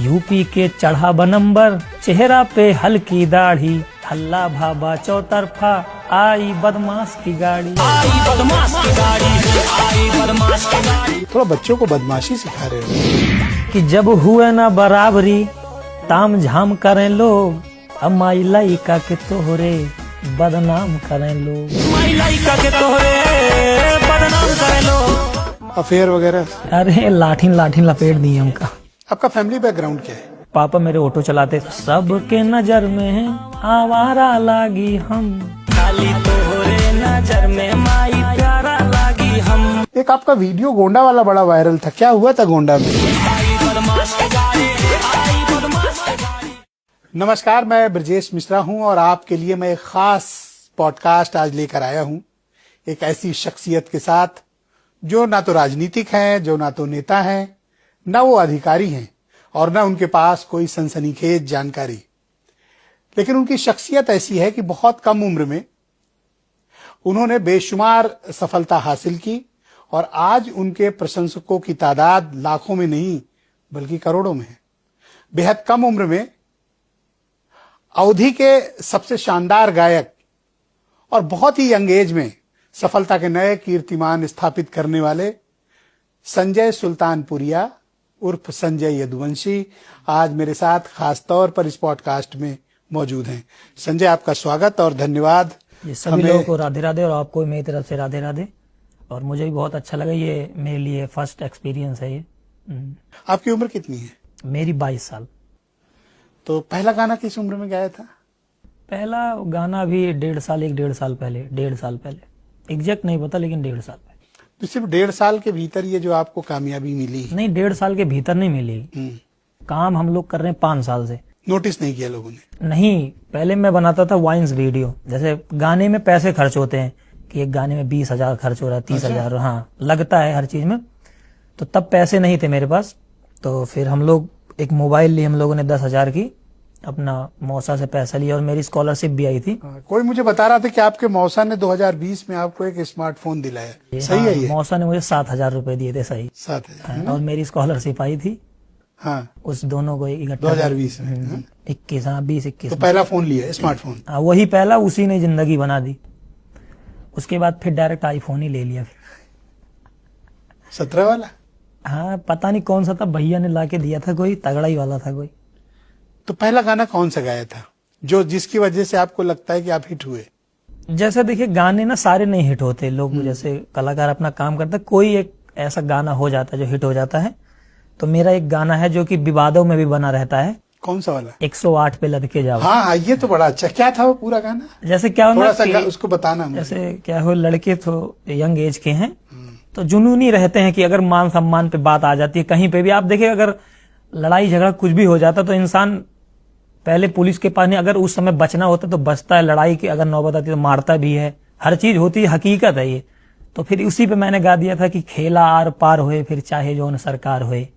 UP के चढ़ा बनंबर, चेहरा पे हल्की दाढ़ी, हल्ला भाबा चौतरफा, आई बदमाश की गाड़ी, आई बदमाश की गाड़ी, आई बदमाश की गाड़ी। थोड़ा बच्चों को बदमाशी सिखा रहे हो कि जब हुए ना बराबरी, ताम झाम करें लोग, अब माई लाइका के तोहरे बदनाम करें लोग, माई लाइका के तोहरे बदनाम करें लोग। अफेयर वगैरह। अरे लाठीन लाठीन लपेट दी हमका। आपका फैमिली बैकग्राउंड क्या है? पापा मेरे ऑटो चलाते। सबके नजर में है आवारा लागी हम, खाली तोहरे नजर में माई प्यारा लागी हम। एक आपका वीडियो गोंडा वाला बड़ा वायरल था, क्या हुआ था गोंडा में? नमस्कार, मैं ब्रजेश मिश्रा हूं और आपके लिए मैं एक खास पॉडकास्ट आज लेकर आया हूं, एक ऐसी शख्सियत के साथ जो ना तो राजनीतिक हैं, जो ना तो नेता हैं, ना वो अधिकारी हैं और ना उनके पास कोई सनसनीखेज जानकारी। लेकिन उनकी शख्सियत ऐसी है कि बहुत कम उम्र में उन्होंने बेशुमार सफलता हासिल की और आज उनके प्रशंसकों की तादाद लाखों में नहीं बल्कि करोड़ों में है। बेहद कम उम्र में अवधि के सबसे शानदार गायक और बहुत ही यंग एज में सफलता के नए कीर्तिमान स्थापित करने वाले संजय सुल्तानपुरिया उर्फ संजय यदुवंशी आज मेरे साथ खास तौर पर इस पॉडकास्ट में मौजूद हैं। संजय, आपका स्वागत और धन्यवाद। सभी लोगों को राधे राधे और आपको मेरी तरफ से राधे राधे। और मुझे भी बहुत अच्छा लगा, ये मेरे लिए फर्स्ट एक्सपीरियंस है ये। आपकी उम्र कितनी है? मेरी 22 साल। तो पहला गाना किस उम्र में गाया था? पहला गाना भी 1.5 साल पहले, 1.5 साल पहले, एग्जैक्ट नहीं पता लेकिन 1.5 साल पहले। तो सिर्फ 1.5 साल के भीतर ये जो आपको कामयाबी मिली? नहीं, 1.5 साल के भीतर नहीं मिली। काम हम लोग कर रहे हैं 5 साल से। नोटिस नहीं किया लोगों ने? नहीं, पहले मैं बनाता था वाइन्स वीडियो। जैसे गाने में पैसे खर्च होते हैं कि एक गाने में 20,000 खर्च हो रहा है, 30,000, हाँ लगता है हर चीज में। तो तब पैसे नहीं थे मेरे पास, तो फिर हम लोग एक मोबाइल ली हम लोगों ने 10,000 की, अपना मौसा से पैसा लिया और मेरी स्कॉलरशिप भी आई थी। कोई मुझे बता रहा था कि आपके मौसा ने 2020 में आपको एक स्मार्टफोन दिलाया, सही है ये? मौसा ने मुझे 7,000 रुपए दिए थे, सही 7,000। और मेरी स्कॉलरशिप आई थी। हाँ, उस दोनों को इकट्ठा 2020 में 21, हाँ 20-21। तो पहला फोन लिया स्मार्टफोन? हाँ, वही पहला, उसी ने जिंदगी बना दी। उसके बाद फिर डायरेक्ट आईफोन ही ले लिया। 17 वाला? हाँ, पता नहीं कौन सा था, भैया ने लाके दिया था, कोई तगड़ा ही वाला था कोई। तो पहला गाना कौन सा गाया था जो जिसकी वजह से आपको लगता है कि आप हिट हुए? जैसे देखिए, गाने ना सारे नहीं हिट होते। लोग जैसे कलाकार अपना काम करता, कोई एक ऐसा गाना हो जाता है जो हिट हो जाता है। तो मेरा एक गाना है जो कि विवादों में भी बना रहता है। कौन सा वाला? 108 पे लद के जाओ। हाँ, ये तो बड़ा अच्छा। क्या था वो पूरा गाना? जैसे क्या थोड़ा सा उसको बताना मुझे। जैसे क्या हो, लड़के तो यंग एज के हैं तो जुनूनी रहते हैं कि अगर मान सम्मान पे बात आ जाती है कहीं पे भी, आप देखिए अगर लड़ाई झगड़ा कुछ भी हो जाता तो इंसान पहले पुलिस के पास नहीं, अगर उस समय बचना होता तो बचता है, लड़ाई की अगर नौबत आती तो मारता भी है, हर चीज होती है, हकीकत है ये। तो फिर उसी पे मैंने गा दिया था कि खेला आर पार होए फिर चाहे जौन सरकार होए,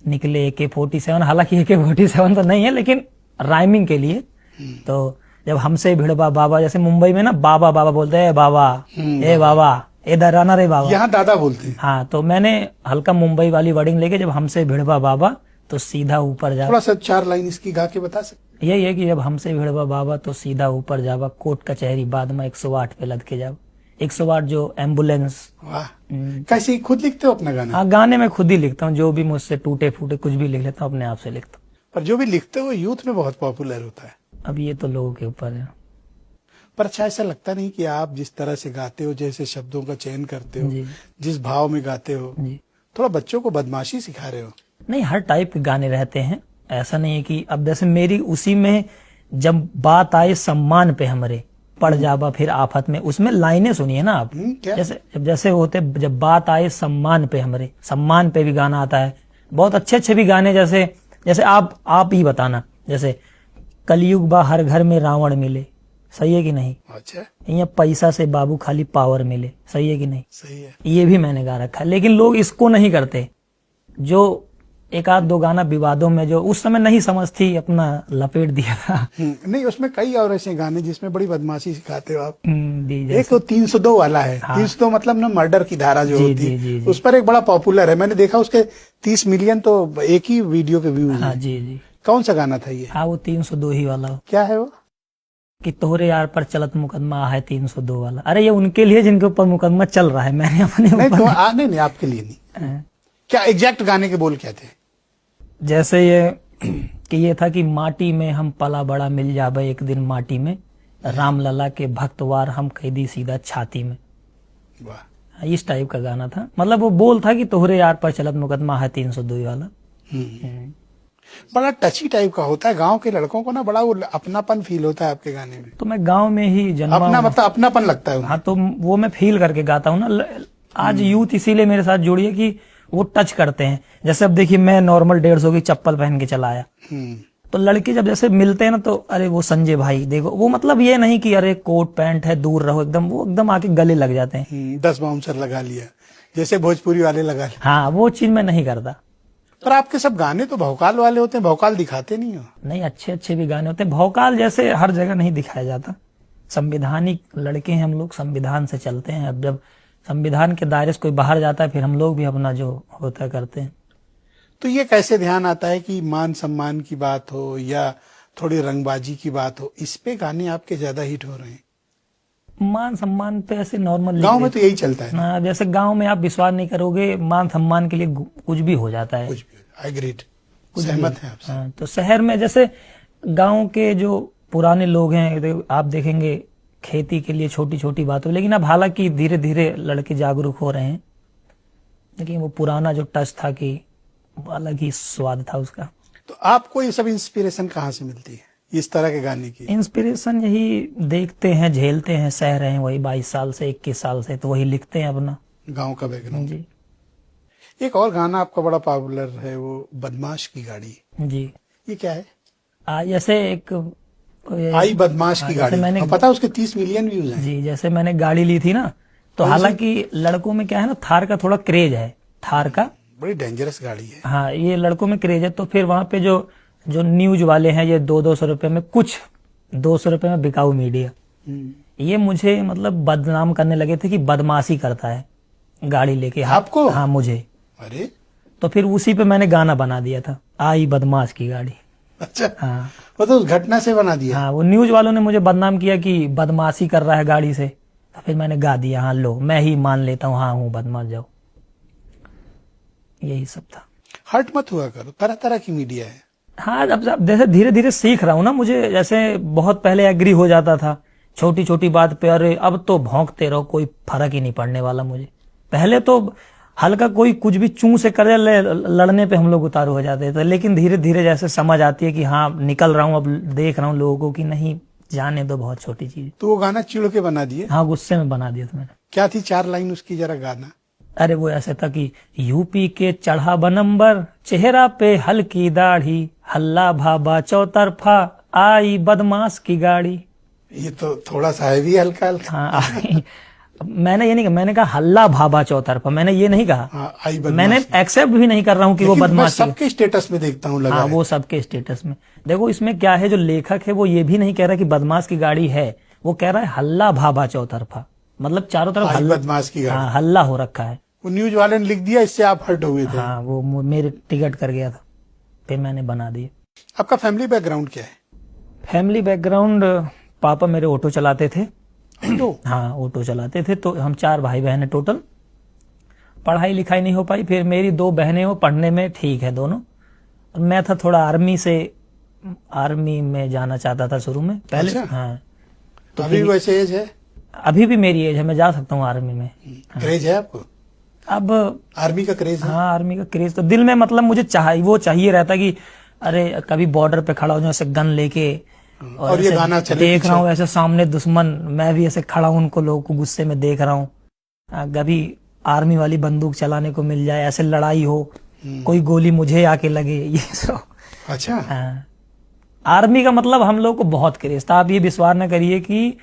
निकले AK-47। हालांकि AK-47 तो नहीं है लेकिन राइमिंग के लिए। तो जब हमसे भिड़वा बाबा, जैसे मुंबई में ना बाबा बाबा बोलते हैं, बाबा ए बाबा इधर आना रे बाबा, यहाँ दादा बोलते हैं। हाँ, तो मैंने हल्का मुंबई वाली वर्डिंग लेके, जब हमसे भिड़वा बाबा तो सीधा ऊपर जा। थोड़ा सा 4 लाइन इसकी गा के बता सकते? यही है कि जब हमसे भिड़वा बाबा तो सीधा ऊपर जावा, कोर्ट कचहरी बाद में 108 पे लद के जाओ। 108 जो एम्बुलेंस। वाह, कैसे खुद लिखते हो अपना गाना? हाँ, गाने में खुद ही लिखता हूँ, जो भी मुझसे टूटे फूटे कुछ भी लिख लेता हूँ, अपने आप से लिखता हूँ। पर जो भी लिखते हो यूथ में बहुत पॉपुलर होता है। अब ये तो लोगों के ऊपर है। पर अच्छा ऐसा लगता नहीं कि आप जिस तरह से गाते हो, जैसे शब्दों का चयन करते हो, जिस भाव में गाते हो, थोड़ा बच्चों को बदमाशी सिखा रहे हो? नहीं, हर टाइप के गाने रहते हैं, ऐसा नहीं है कि अब जैसे मेरी उसी में जब बात आए सम्मान पे हमरे पड़ जावा फिर आफत में, उसमें लाइनें सुनिए ना आप। जैसे होते, जब बात आए सम्मान पे हमरे, सम्मान पे भी गाना आता है। बहुत अच्छे अच्छे भी गाने, जैसे आप ही बताना, जैसे कलयुग बा हर घर में रावण मिले, सही है कि नहीं? अच्छा। यहाँ पैसा से बाबू खाली पावर मिले, सही है कि नहीं? सही है। ये भी मैंने गा रखा है, लेकिन लोग इसको नहीं करते। जो एक आध दो गाना विवादों में जो उस समय नहीं समझ थी अपना लपेट दिया था। नहीं, उसमें कई और ऐसे गाने जिसमें बड़ी बदमाशी सिखाते हो आप। जी, एक तो 302 वाला है। हाँ। 302 मतलब ना मर्डर की धारा जो जी, होती जी, है, जी, जी। उस पर एक बड़ा पॉपुलर है। मैंने देखा उसके 30 मिलियन तो एक ही वीडियो के व्यूज हाँ हैं। जी जी। कौन सा गाना था ये? हाँ वो 302 ही वाला क्या है वो? कि तोहरे यार पर चलत मुकदमा है 302 वाला। अरे ये उनके लिए जिनके ऊपर मुकदमा चल रहा है, मैंने अपने नहीं ऊपर तो नहीं, आपके लिए नहीं। हाँ। क्या एग्जैक्ट गाने के बोल क्या थे? जैसे ये कि ये था कि माटी में हम पला बड़ा मिल जाबे एक दिन माटी में, राम लला के भक्तवार हम कैदी सीधा छाती में। वाह। इस टाइप का गाना था। मतलब वो बोल था कि तोहरे यार पर चलत मुकदमा है 302 वाला। बड़ा टची टाइप का होता है। गांव के लड़कों को ना बड़ा वो अपनापन फील होता है आपके गाने में। तो मैं गांव में ही जन्मा अपना हूं। मतलब अपनापन लगता है उन्हें। हाँ तो वो मैं फील करके गाता हूँ ना। आज यूथ इसीलिए मेरे साथ जुड़ी है कि वो टच करते हैं। जैसे अब देखिए मैं नॉर्मल 150 की चप्पल पहन के चला आया, तो लड़के जब जैसे मिलते हैं ना तो अरे वो संजय भाई देखो, वो मतलब ये नहीं कि अरे कोट पैंट है दूर रहो एकदम, वो एकदम आके गले लग जाते हैं। 10 बाउंसर लगा लिया जैसे भोजपुरी वाले लगा लिया। हाँ वो चीज मैं नहीं करता। पर आपके सब गाने तो भौकाल वाले होते हैं, भौकाल दिखाते नहीं हो। नहीं, अच्छे अच्छे भी गाने होते हैं। भौकाल जैसे हर जगह नहीं दिखाया जाता। संविधानिक लड़के हैं हम लोग, संविधान से चलते हैं। अब जब संविधान के दायरे से कोई बाहर जाता है फिर हम लोग भी अपना जो होता है करते हैं। तो ये कैसे ध्यान आता है कि मान सम्मान की बात हो या थोड़ी रंगबाजी की बात हो, इस पे गाने आपके ज्यादा हिट हो रहे हैं? मान सम्मान पे ऐसे नॉर्मल गांव में तो यही चलता है। हाँ, जैसे गांव में आप विश्वास नहीं करोगे, मान सम्मान के लिए कुछ भी हो जाता है। कुछ भी, आई एग्रीड, सहमत है आपसे। हाँ, तो शहर में जैसे गांव के जो पुराने लोग हैं आप देखेंगे खेती के लिए छोटी छोटी बातों, लेकिन अब हालांकि धीरे धीरे लड़के जागरूक हो रहे हैं, लेकिन वो पुराना जो टच था कि अलग ही स्वाद था उसका। तो आपको ये सब इंस्पिरेशन कहाँ से मिलती है इस तरह के गाने की? इंस्पिरेशन यही देखते हैं, झेलते हैं, सह रहे हैं वही 22 साल से 21 साल से, तो वही लिखते हैं अपना गांव का बैकग्राउंड। जी। एक और गाना आपका बड़ा पॉपुलर है, वो बदमाश की गाड़ी। जी। ये क्या है? जैसे एक आई बदमाश की गाड़ी, मैंने पता है उसके 30 मिलियन व्यूज हैं। जी, जैसे मैंने गाड़ी ली थी ना, तो हालांकि लड़कों में क्या है ना, थार का थोड़ा क्रेज है, थार का बड़ी डेंजरस गाड़ी है। हाँ, ये लड़कों में क्रेज है। तो फिर वहां पे जो न्यूज वाले हैं, ये 200 रुपए में, कुछ 200 रुपए में बिकाऊ मीडिया, ये मुझे मतलब बदनाम करने लगे थे कि बदमाशी करता है गाड़ी लेके। आपको? हाँ मुझे। अरे तो फिर उसी पे मैंने गाना बना दिया था, आई बदमाश की गाड़ी। अच्छा, हाँ वो तो उस घटना से बना दिया। हाँ, वो न्यूज वालों ने मुझे बदनाम किया कि बदमाशी कर रहा है गाड़ी से, तो फिर मैंने गा दिया, हाँ लो मैं ही मान लेता हूँ, हाँ हूँ बदमाश, जाओ। यही सब था। हर्ट मत हुआ करो, तरह तरह की मीडिया है। हाँ, अब जैसे धीरे धीरे सीख रहा हूँ ना, मुझे जैसे बहुत पहले एग्री हो जाता था छोटी छोटी बात पे, अरे अब तो भौंकते रहो, कोई फर्क ही नहीं पड़ने वाला मुझे। पहले तो हल्का कोई कुछ भी चूं से करे लड़ने पे हम लोग उतारू हो जाते थे, लेकिन धीरे धीरे जैसे समझ आती है कि हाँ निकल रहा हूँ, अब देख रहा हूँ लोगों को कि नहीं जाने दो, बहुत छोटी चीज। तो वो गाना चिड़ के बना दिए? हाँ, गुस्से में बना दिया था मैंने। क्या थी 4 लाइन उसकी, जरा गाना। अरे वो ऐसे था कि यूपी के चढ़ा बनंबर, चेहरा पे हल्की दाढ़ी, हल्ला भाबा चौतरफा, आई बदमाश की गाड़ी। ये तो थोड़ा सा है भी हल्का हल्का। हाँ मैंने ये नहीं कहा, मैंने कहा हल्ला भाबा चौतरफा, मैंने ये नहीं कहा। हाँ, आई बदमाश। मैंने एक्सेप्ट भी नहीं कर रहा हूँ कि वो लेकिन मैं बदमाश की। सबके स्टेटस में देखता हूँ लगा हाँ, है। वो सबके स्टेटस में। देखो इसमें क्या है, जो लेखक है वो ये भी नहीं कह रहा कि बदमाश की गाड़ी है, वो कह रहा है हल्ला भाबा चौतरफा, मतलब चारों तरफ आई हल्ला, बदमाश की गाड़ी। हाँ हल्ला हो रखा है। वो न्यूज वाले ने लिख दिया, इससे आप हर्ट हुए थे। हाँ, वो मेरे टिकट कर गया था, फिर मैंने बना दिए। आपका फैमिली बैकग्राउंड क्या है? फैमिली बैकग्राउंड, पापा मेरे ऑटो चलाते थे। ऑटो? हाँ, ऑटो चलाते थे। तो हम 4 भाई बहन है टोटल। पढ़ाई लिखाई नहीं हो पाई, फिर मेरी 2 बहनें वो पढ़ने में ठीक है दोनों, और मैं था थोड़ा आर्मी में जाना चाहता था शुरू में पहले। अच्छा। हाँ, तो अभी वैसे एज है? अभी भी मेरी एज है, मैं जा सकता हूँ आर्मी में। क्रेज है आपको? अब आर्मी का क्रेज है? हाँ, आर्मी का क्रेज तो दिल में, मतलब मुझे चाहिए रहता कि अरे कभी बॉर्डर पे खड़ा हो जाऊं ऐसे गन लेके, और ये ऐसे गाना चले देख रहा पीछे। हूँ ऐसे सामने दुश्मन, मैं भी ऐसे खड़ा हूँ उनको लोगों को गुस्से में देख रहा हूँ, कभी आर्मी वाली बंदूक चलाने को मिल जाए, ऐसे लड़ाई हो, कोई गोली मुझे आके लगे, ये सब। अच्छा। हाँ, आर्मी का मतलब हम लोग को बहुत क्रेज था। आप ये विश्वास न करिए कि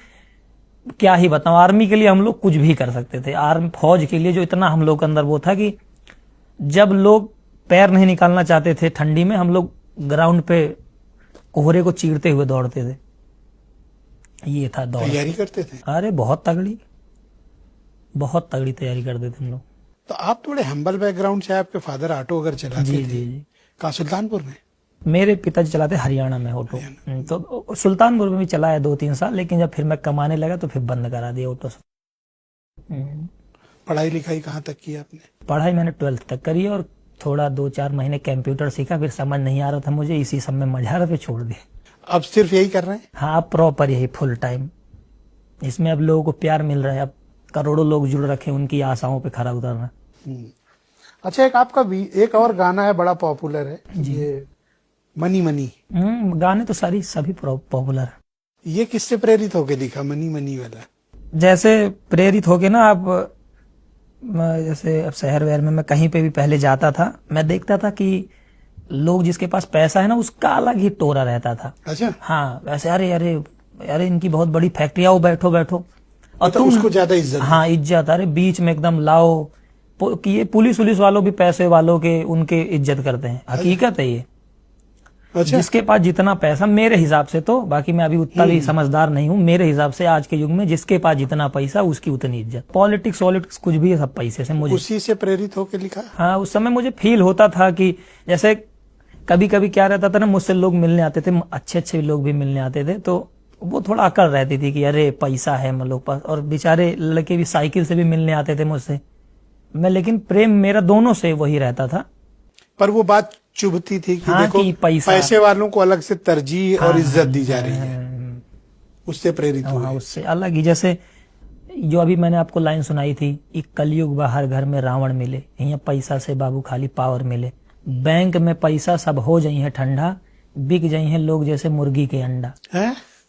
क्या ही बताऊं, आर्मी के लिए हम लोग कुछ भी कर सकते थे। आर्मी फौज के लिए जो इतना हम लोग के अंदर वो था कि जब लोग पैर नहीं निकालना चाहते थे ठंडी में, हम लोग ग्राउंड पे कोहरे को चीरते हुए दौड़ते थे। ये था दौड़। तैयारी करते थे? अरे बहुत तगड़ी तैयारी करते थे हम लोग। तो आप थोड़े हम्बल बैकग्राउंड से, आपके फादर ऑटो अगर चलाते जी थे? जी जी। कहाँ, सुल्तानपुर में? मेरे पिताजी चलाते हरियाणा में ऑटो। तो सुल्तानपुर में भी चलाया 2-3 साल, लेकिन जब फिर मैं कमाने लगा तो फिर बंद करा दिया ऑटो से। पढ़ाई लिखाई कहाँ तक की आपने? पढ़ाई मैंने 12th तक करी और थोड़ा 2-4 महीने कंप्यूटर सीखा, फिर समझ नहीं आ रहा था मुझे, इसी सब में मजा आ रहा था, छोड़ दिया। अब सिर्फ यही कर रहे हैं? हाँ, प्रॉपर यही फुल टाइम। इसमें अब लोगों को प्यार मिल रहा है, अब करोड़ों लोग जुड़ रखे, उनकी आशाओं पे खरा उतरना। अच्छा, एक आपका एक और गाना है बड़ा पॉपुलर है, ये मनी मनी। गाने तो सभी पॉपुलर है। ये किससे प्रेरित होके लिखा, मनी मनी वाला? जैसे प्रेरित होके ना, आप जैसे अब शहर वहर में मैं कहीं पे भी पहले जाता था, मैं देखता था कि लोग जिसके पास पैसा है ना, उसका अलग ही टोरा रहता था। अच्छा। हाँ, वैसे अरे अरे अरे इनकी बहुत बड़ी फैक्ट्री, आओ बैठो बैठो, और तो उसको ज्यादा इज्जत? हाँ, इज्जत। अरे बीच में एकदम लाओ कि ये पुलिस वालों भी पैसे वालों के उनके इज्जत करते हैं। हकीकत है ये। अच्छा। जिसके पास जितना पैसा, मेरे हिसाब से तो, बाकी मैं अभी उतना भी समझदार नहीं हूँ, मेरे हिसाब से आज के युग में जिसके पास जितना पैसा उसकी उतनी इज्जत। पॉलिटिक्स कुछ भी है, सब पैसे से। मुझे उसी से प्रेरित होके लिखा? हाँ, उस समय मुझे फील होता था कि जैसे कभी कभी क्या रहता था ना, मुझसे लोग मिलने आते थे, अच्छे लोग भी मिलने आते थे, तो वो थोड़ा अकड़ रहती थी कि अरे पैसा है हम लोग पास, और बेचारे लड़के भी साइकिल से भी मिलने आते थे मुझसे। मैं लेकिन प्रेम मेरा दोनों से वही रहता था। पर वो बात चुभती थी कि हाँ, देखो कि पैसे वालों को अलग से तरजीह और इज्जत दी जा रही है, उससे प्रेरित हुए। हाँ, उससे अलग ही। जैसे जो अभी मैंने आपको लाइन सुनाई थी, एक कलयुग बा हर घर में रावण मिले, यहाँ पैसा से बाबू खाली पावर मिले, बैंक में पैसा सब हो जाई है ठंडा, बिक जाई है लोग जैसे मुर्गी के अंडा।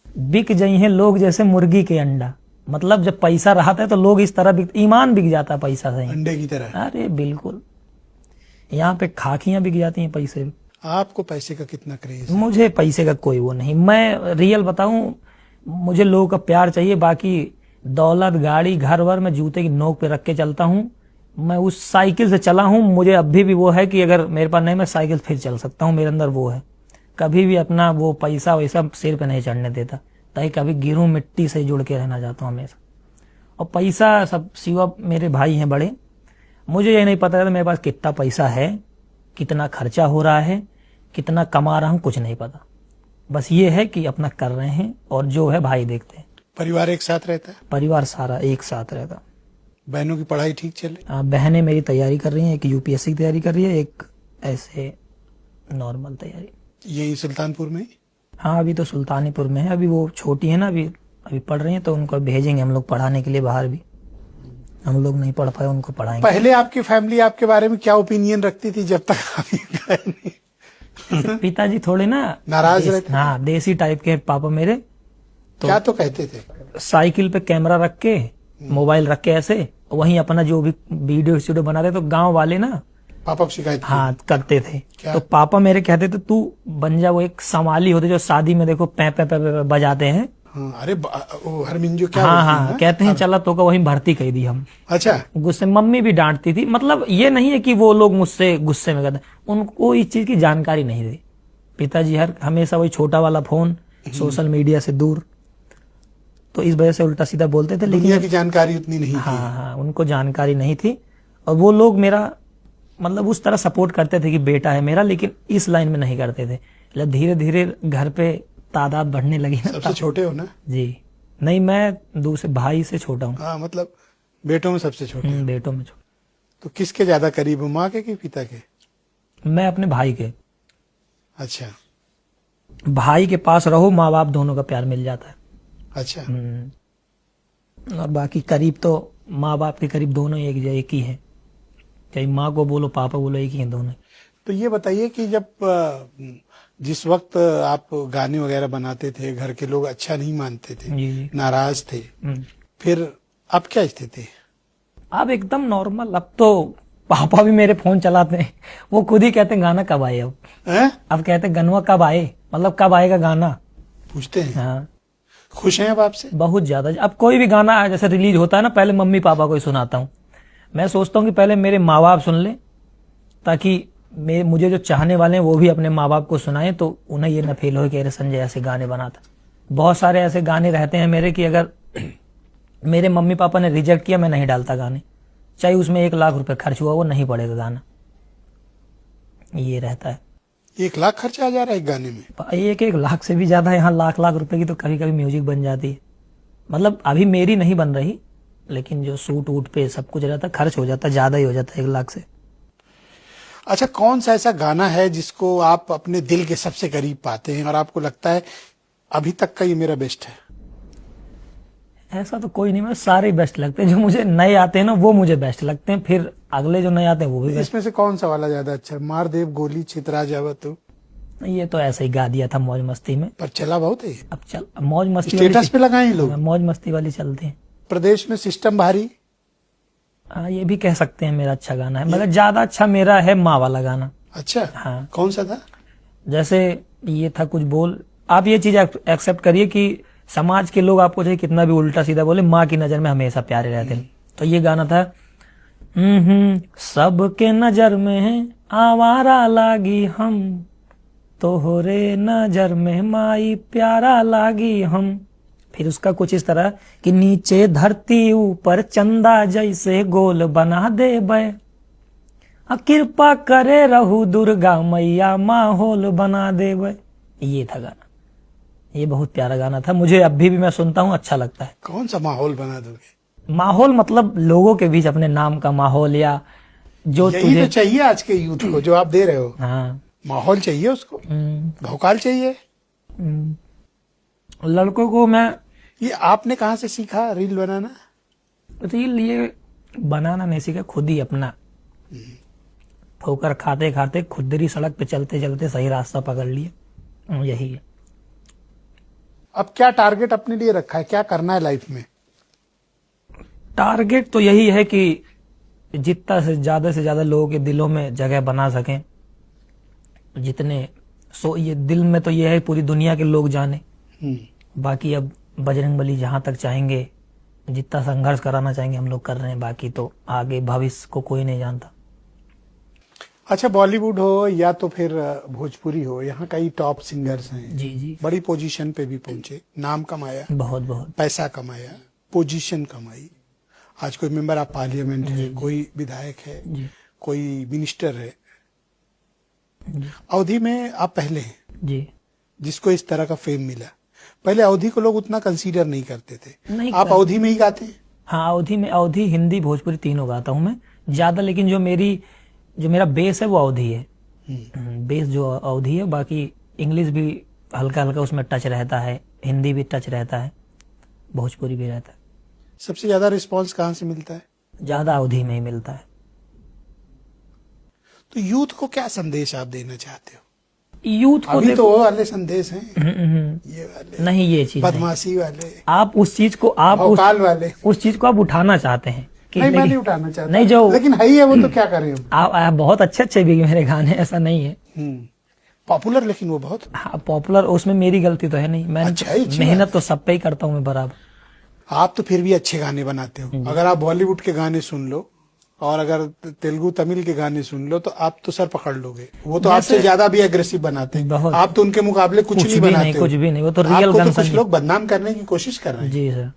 बिक जाई है लोग जैसे मुर्गी के अंडा, मतलब जब पैसा रहता है तो लोग इस तरह ईमान बिक जाता है पैसा से, अंडे की तरह। अरे बिल्कुल, यहाँ पे खाकियां बिक जाती हैं पैसे। आपको पैसे का कितना क्रेज? मुझे पैसे का कोई वो नहीं, मैं रियल बताऊं, मुझे लोगों का प्यार चाहिए, बाकी दौलत गाड़ी घर वर मैं जूते की नोक पे रख के चलता हूँ। मैं उस साइकिल से चला हूँ, मुझे अभी भी वो है कि अगर मेरे पास नहीं, मैं साइकिल फिर चल सकता हूँ, मेरे अंदर वो है। कभी भी अपना वो पैसा वैसा सिर पे नहीं चढ़ने देता, ताकि कभी गिरूं, मिट्टी से जुड़ के रहना चाहता हूँ हमेशा। और पैसा सब सिवा मेरे भाई हैं बड़े, मुझे ये नहीं पता था मेरे पास कितना पैसा है, कितना खर्चा हो रहा है, कितना कमा रहा हूँ, कुछ नहीं पता। बस ये है कि अपना कर रहे हैं, और जो है भाई देखते हैं। परिवार एक साथ रहता है? परिवार सारा एक साथ रहता। बहनों की पढ़ाई ठीक चले? बहनें मेरी तैयारी कर रही हैं, एक यूपीएससी की तैयारी कर रही है, एक ऐसे नॉर्मल तैयारी। यही सुल्तानपुर में? हाँ, अभी तो सुल्तानीपुर में है, अभी वो छोटी है ना, अभी पढ़ रही है, तो उनको भेजेंगे हम लोग पढ़ाने के लिए बाहर भी। हम लोग नहीं पढ़ पाए, उनको पढ़ाएंगे। पहले आपकी फैमिली आपके बारे में क्या ओपिनियन रखती थी जब तक आप गए नहीं? पिताजी थोड़े ना नाराज रहते? हाँ, देसी टाइप के पापा मेरे। तो क्या तो कहते थे? साइकिल पे कैमरा रख के, मोबाइल रख के ऐसे वहीं अपना जो भी वीडियो बनाते, तो गांव वाले ना पापा को शिकायत? हाँ, करते थे। क्या? तो पापा मेरे कहते थे तू बन जा वो एक संवाली होते जो शादी में देखो पै पै पै पै बजाते हैं। हाँ, अरे वो हरमिंजो क्या हाँ बोलती हाँ, है? कहते हैं चला तो का वहीं भर्ती कर दी हम। अच्छा। गुस्से, मम्मी भी डांटती थी, मतलब ये नहीं है कि वो लोग मुझसे गुस्से में करते, उनको इस चीज की जानकारी नहीं थी। पिताजी हमेशा वही छोटा वाला फोन, सोशल मीडिया से दूर, तो इस वजह से उल्टा सीधा बोलते थे। दुनिया की जानकारी उतनी नहीं थी। हाँ हाँ, उनको जानकारी नहीं थी, और वो लोग मेरा मतलब उस तरह सपोर्ट करते थे कि बेटा है मेरा, लेकिन इस लाइन में नहीं करते थे। मतलब धीरे धीरे घर पे तादाद बढ़ने लगी ना। सबसे छोटे हो ना? जी नहीं, मैं दूसरे भाई से छोटा हूँ। हाँ, मतलब बेटों में सबसे छोटे? बेटों में छोटा। तो किसके ज्यादा करीब हो, माँ के कि पिता के? मैं अपने भाई के। अच्छा। भाई के पास रहो, माँ बाप दोनों का प्यार मिल जाता है। अच्छा। और बाकी करीब तो माँ बाप के करीब दोनों एक ही है, चाहे माँ को बोलो पापा बोलो, एक ही है दोनों। तो ये बताइए कि जब जिस वक्त आप गाने वगैरह बनाते थे, घर के लोग अच्छा नहीं मानते थे, जी। नाराज थे, फिर अब क्या स्थिति? अब एकदम नॉर्मल। अब तो पापा भी मेरे फोन चलाते हैं, वो खुद ही कहते हैं गाना कब आए। अब कहते हैं गनवा कब आए, मतलब कब आएगा गाना, पूछते हैं। हाँ, खुश हैं अब आपसे? बहुत ज्यादा। अब कोई भी गाना जैसे रिलीज होता है ना, पहले मम्मी पापा को ही सुनाता हूँ। मैं सोचता हूँ कि पहले मेरे माँ बाप सुन ले, ताकि मुझे जो चाहने वाले हैं वो भी अपने माँ बाप को सुनाएं, तो उन्हें ये न फील हो कि अरे संजय ऐसे गाने बनाता। बहुत सारे ऐसे गाने रहते हैं मेरे कि अगर मेरे मम्मी पापा ने रिजेक्ट किया, मैं नहीं डालता गाने, चाहे उसमें 1 लाख रुपए खर्च हुआ, वो नहीं पड़ेगा गाना। ये रहता है। 1 लाख खर्चा आ जा रहा है एक गाने में? 1 लाख से भी ज्यादा, यहाँ लाख रुपए की तो कभी कभी म्यूजिक बन जाती है। मतलब अभी मेरी नहीं बन रही, लेकिन जो सूट वूट पे सब कुछ रहता, खर्च हो जाता, ज्यादा ही हो जाता 1 लाख से। अच्छा, कौन सा ऐसा गाना है जिसको आप अपने दिल के सबसे करीब पाते हैं और आपको लगता है अभी तक का ये मेरा बेस्ट है? ऐसा तो कोई नहीं, मुझे सारे बेस्ट लगते हैं। जो मुझे नए आते हैं ना वो मुझे बेस्ट लगते हैं, फिर अगले जो नए आते हैं वो भी बेस्ट। इसमें से कौन सा वाला ज्यादा अच्छा है? मार देव गोली छितरा जावा तू, ये तो ऐसे ही गा दिया था मौज मस्ती में, पर चला बहुत है। अब चल मौज मस्ती स्टेटस पे लगाए लोग, मौज मस्ती वाली चलती है। प्रदेश में सिस्टम भारी, हाँ ये भी कह सकते हैं मेरा अच्छा गाना है, मगर ज्यादा अच्छा मेरा है माँ वाला गाना। अच्छा, हाँ। कौन सा था? जैसे ये था कुछ बोल, आप ये चीज एक्सेप्ट करिए कि समाज के लोग आपको चाहे कितना भी उल्टा सीधा बोले, माँ की नजर में हमेशा प्यारे रहते हैं। तो ये गाना था, सबके नजर में है आवारा लागी हम, तोहरे नजर में माई प्यारा लागी हम। फिर उसका कुछ इस तरह कि नीचे धरती ऊपर चंदा जैसे गोल बना दे बे, कृपा करे रहू दुर्गा मैया माहौल बना दे बे। ये था गाना, ये बहुत प्यारा गाना था, मुझे अभी भी मैं सुनता हूँ, अच्छा लगता है। कौन सा माहौल बना दोगे? माहौल मतलब लोगों के बीच अपने नाम का माहौल, या जो यही तुझे तो चाहिए आज के यूथ को जो आप दे रहे हो। हाँ, माहौल चाहिए उसको, भौकाल चाहिए। लड़कों को मैं ये आपने कहाँ से सीखा रील बनाना? रील ये बनाना नहीं सीखा, खुद ही अपना ठोकर खाते खाते खुदरी सड़क पे चलते चलते सही रास्ता पकड़ लिए, यही है। अब क्या टारगेट अपने लिए रखा है, क्या करना है लाइफ में? टारगेट तो यही है कि जितना से ज्यादा लोगों के दिलों में जगह बना सकें, जितने ये दिल में तो ये है पूरी दुनिया के लोग जाने। बाकी अब बजरंगबली जहां तक चाहेंगे, जितना संघर्ष कराना चाहेंगे हम लोग कर रहे हैं, बाकी तो आगे भविष्य को कोई नहीं जानता। अच्छा, बॉलीवुड हो या तो फिर भोजपुरी हो, यहाँ कई टॉप सिंगर्स हैं। जी जी, बड़ी पोजीशन पे भी पहुंचे, नाम कमाया, बहुत बहुत पैसा कमाया, पोजीशन कमाई। आज कोई मेंबर ऑफ पार्लियामेंट है, कोई विधायक है, कोई मिनिस्टर है। अवधि में आप पहले हैं जी, जिसको इस तरह का फेम मिला। पहले अवधि को लोग उतना कंसीडर नहीं करते थे, नहीं आप अवधि में ही गाते हैं? हाँ, अवधि में, अवधि हिंदी भोजपुरी तीनों गाता हूँ मैं ज्यादा, लेकिन जो मेरा बेस है वो अवधि है। बेस जो अवधि है, बाकी इंग्लिश भी हल्का हल्का उसमें टच रहता है, हिंदी भी टच रहता है, भोजपुरी भी रहता है। सबसे ज्यादा रिस्पांस कहाँ से मिलता है? ज्यादा अवधि में ही मिलता है। तो यूथ को क्या संदेश आप देना चाहते हो? यूथ को अभी तो वो वाले संदेश हैं, ये वाले नहीं, ये चीज बदमाशी वाले, आप उस चीज को वाले उस चीज को आप उठाना चाहते हैं कि नहीं, मैं नहीं उठाना चाहता, नहीं, जो लेकिन है वो तो क्या करें हम? आप बहुत अच्छे भी मेरे गाने, ऐसा नहीं है पॉपुलर, लेकिन वो बहुत पॉपुलर, उसमें मेरी गलती तो है नहीं, मैंने अच्छा, मेहनत तो सब पे ही करता हूँ मैं बराबर। आप तो फिर भी अच्छे गाने बनाते हो। अगर आप बॉलीवुड के गाने सुन लो और अगर तेलुगु तमिल के गाने सुन लो तो आप तो सर पकड़ लोगे। वो तो आपसे ज्यादा भी एग्रेसिव बनाते हैं, आप तो उनके मुकाबले कुछ नहीं बनाते हो। कुछ भी नहीं, वो तो रियल गन। कुछ लोग बदनाम करने की कोशिश कर रहे हैं। जी सर,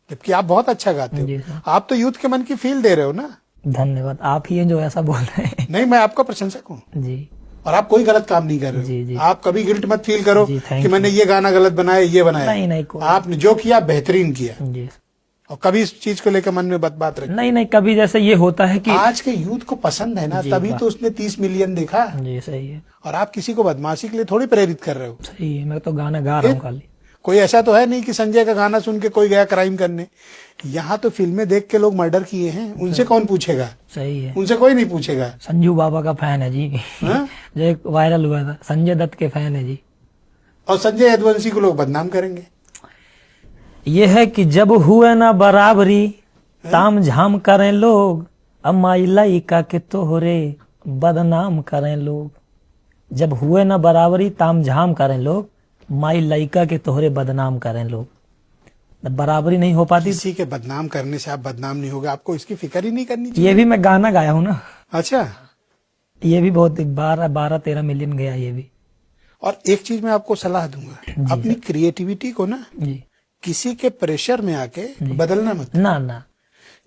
जबकि आप बहुत अच्छा गाते हो। आप तो यूथ के मन की फील दे रहे हो ना। धन्यवाद, आप ही हैं जो ऐसा बोल रहे हैं। नहीं, मैं आपका प्रशंसक हूँ जी, और आप कोई गलत काम नहीं कर रहे हो। जी, जी। आप कभी गिल्ट मत फील करो कि मैंने ये गाना गलत बनाया, ये बनाया। नहीं, आपने जो किया बेहतरीन किया जी, और कभी इस चीज को लेकर मन में बात रखी नहीं, कभी जैसे ये होता है कि आज के यूथ को पसंद है ना, तभी तो उसने 30 मिलियन देखा। जी सही है, और आप किसी को बदमाशी के लिए थोड़ी प्रेरित कर रहे हो। सही है, मैं तो गाना गा रहा हूँ खाली। कोई ऐसा तो है नहीं कि संजय का गाना सुन के कोई गया क्राइम करने। यहाँ तो फिल्में देख के लोग मर्डर किए हैं, उनसे कौन पूछेगा? सही है, उनसे कोई नहीं पूछेगा। संजू बाबा का फैन है जी, जो एक वायरल हुआ था, संजय दत्त के फैन है जी। और संजय यदुवंशी को लोग बदनाम करेंगे। ये है कि जब हुए ना बराबरी ताम झाम करें लोग, अम्माई लइका के तोहरे बदनाम करें लोग। जब हुए ना बराबरी ताम झाम करें लोग, माई लइका के तोहरे बदनाम करें लोग। बराबरी नहीं हो पाती, किसी के बदनाम करने से आप बदनाम नहीं होगा, आपको इसकी फिक्र ही नहीं करनी चाहिए। ये भी मैं गाना गाया हूँ ना। अच्छा, ये भी बहुत 12-13 मिलियन गया ये भी। और एक चीज मैं आपको सलाह दूंगा, अपनी क्रिएटिविटी को ना जी किसी के प्रेशर में आके बदलना मत। ना ना।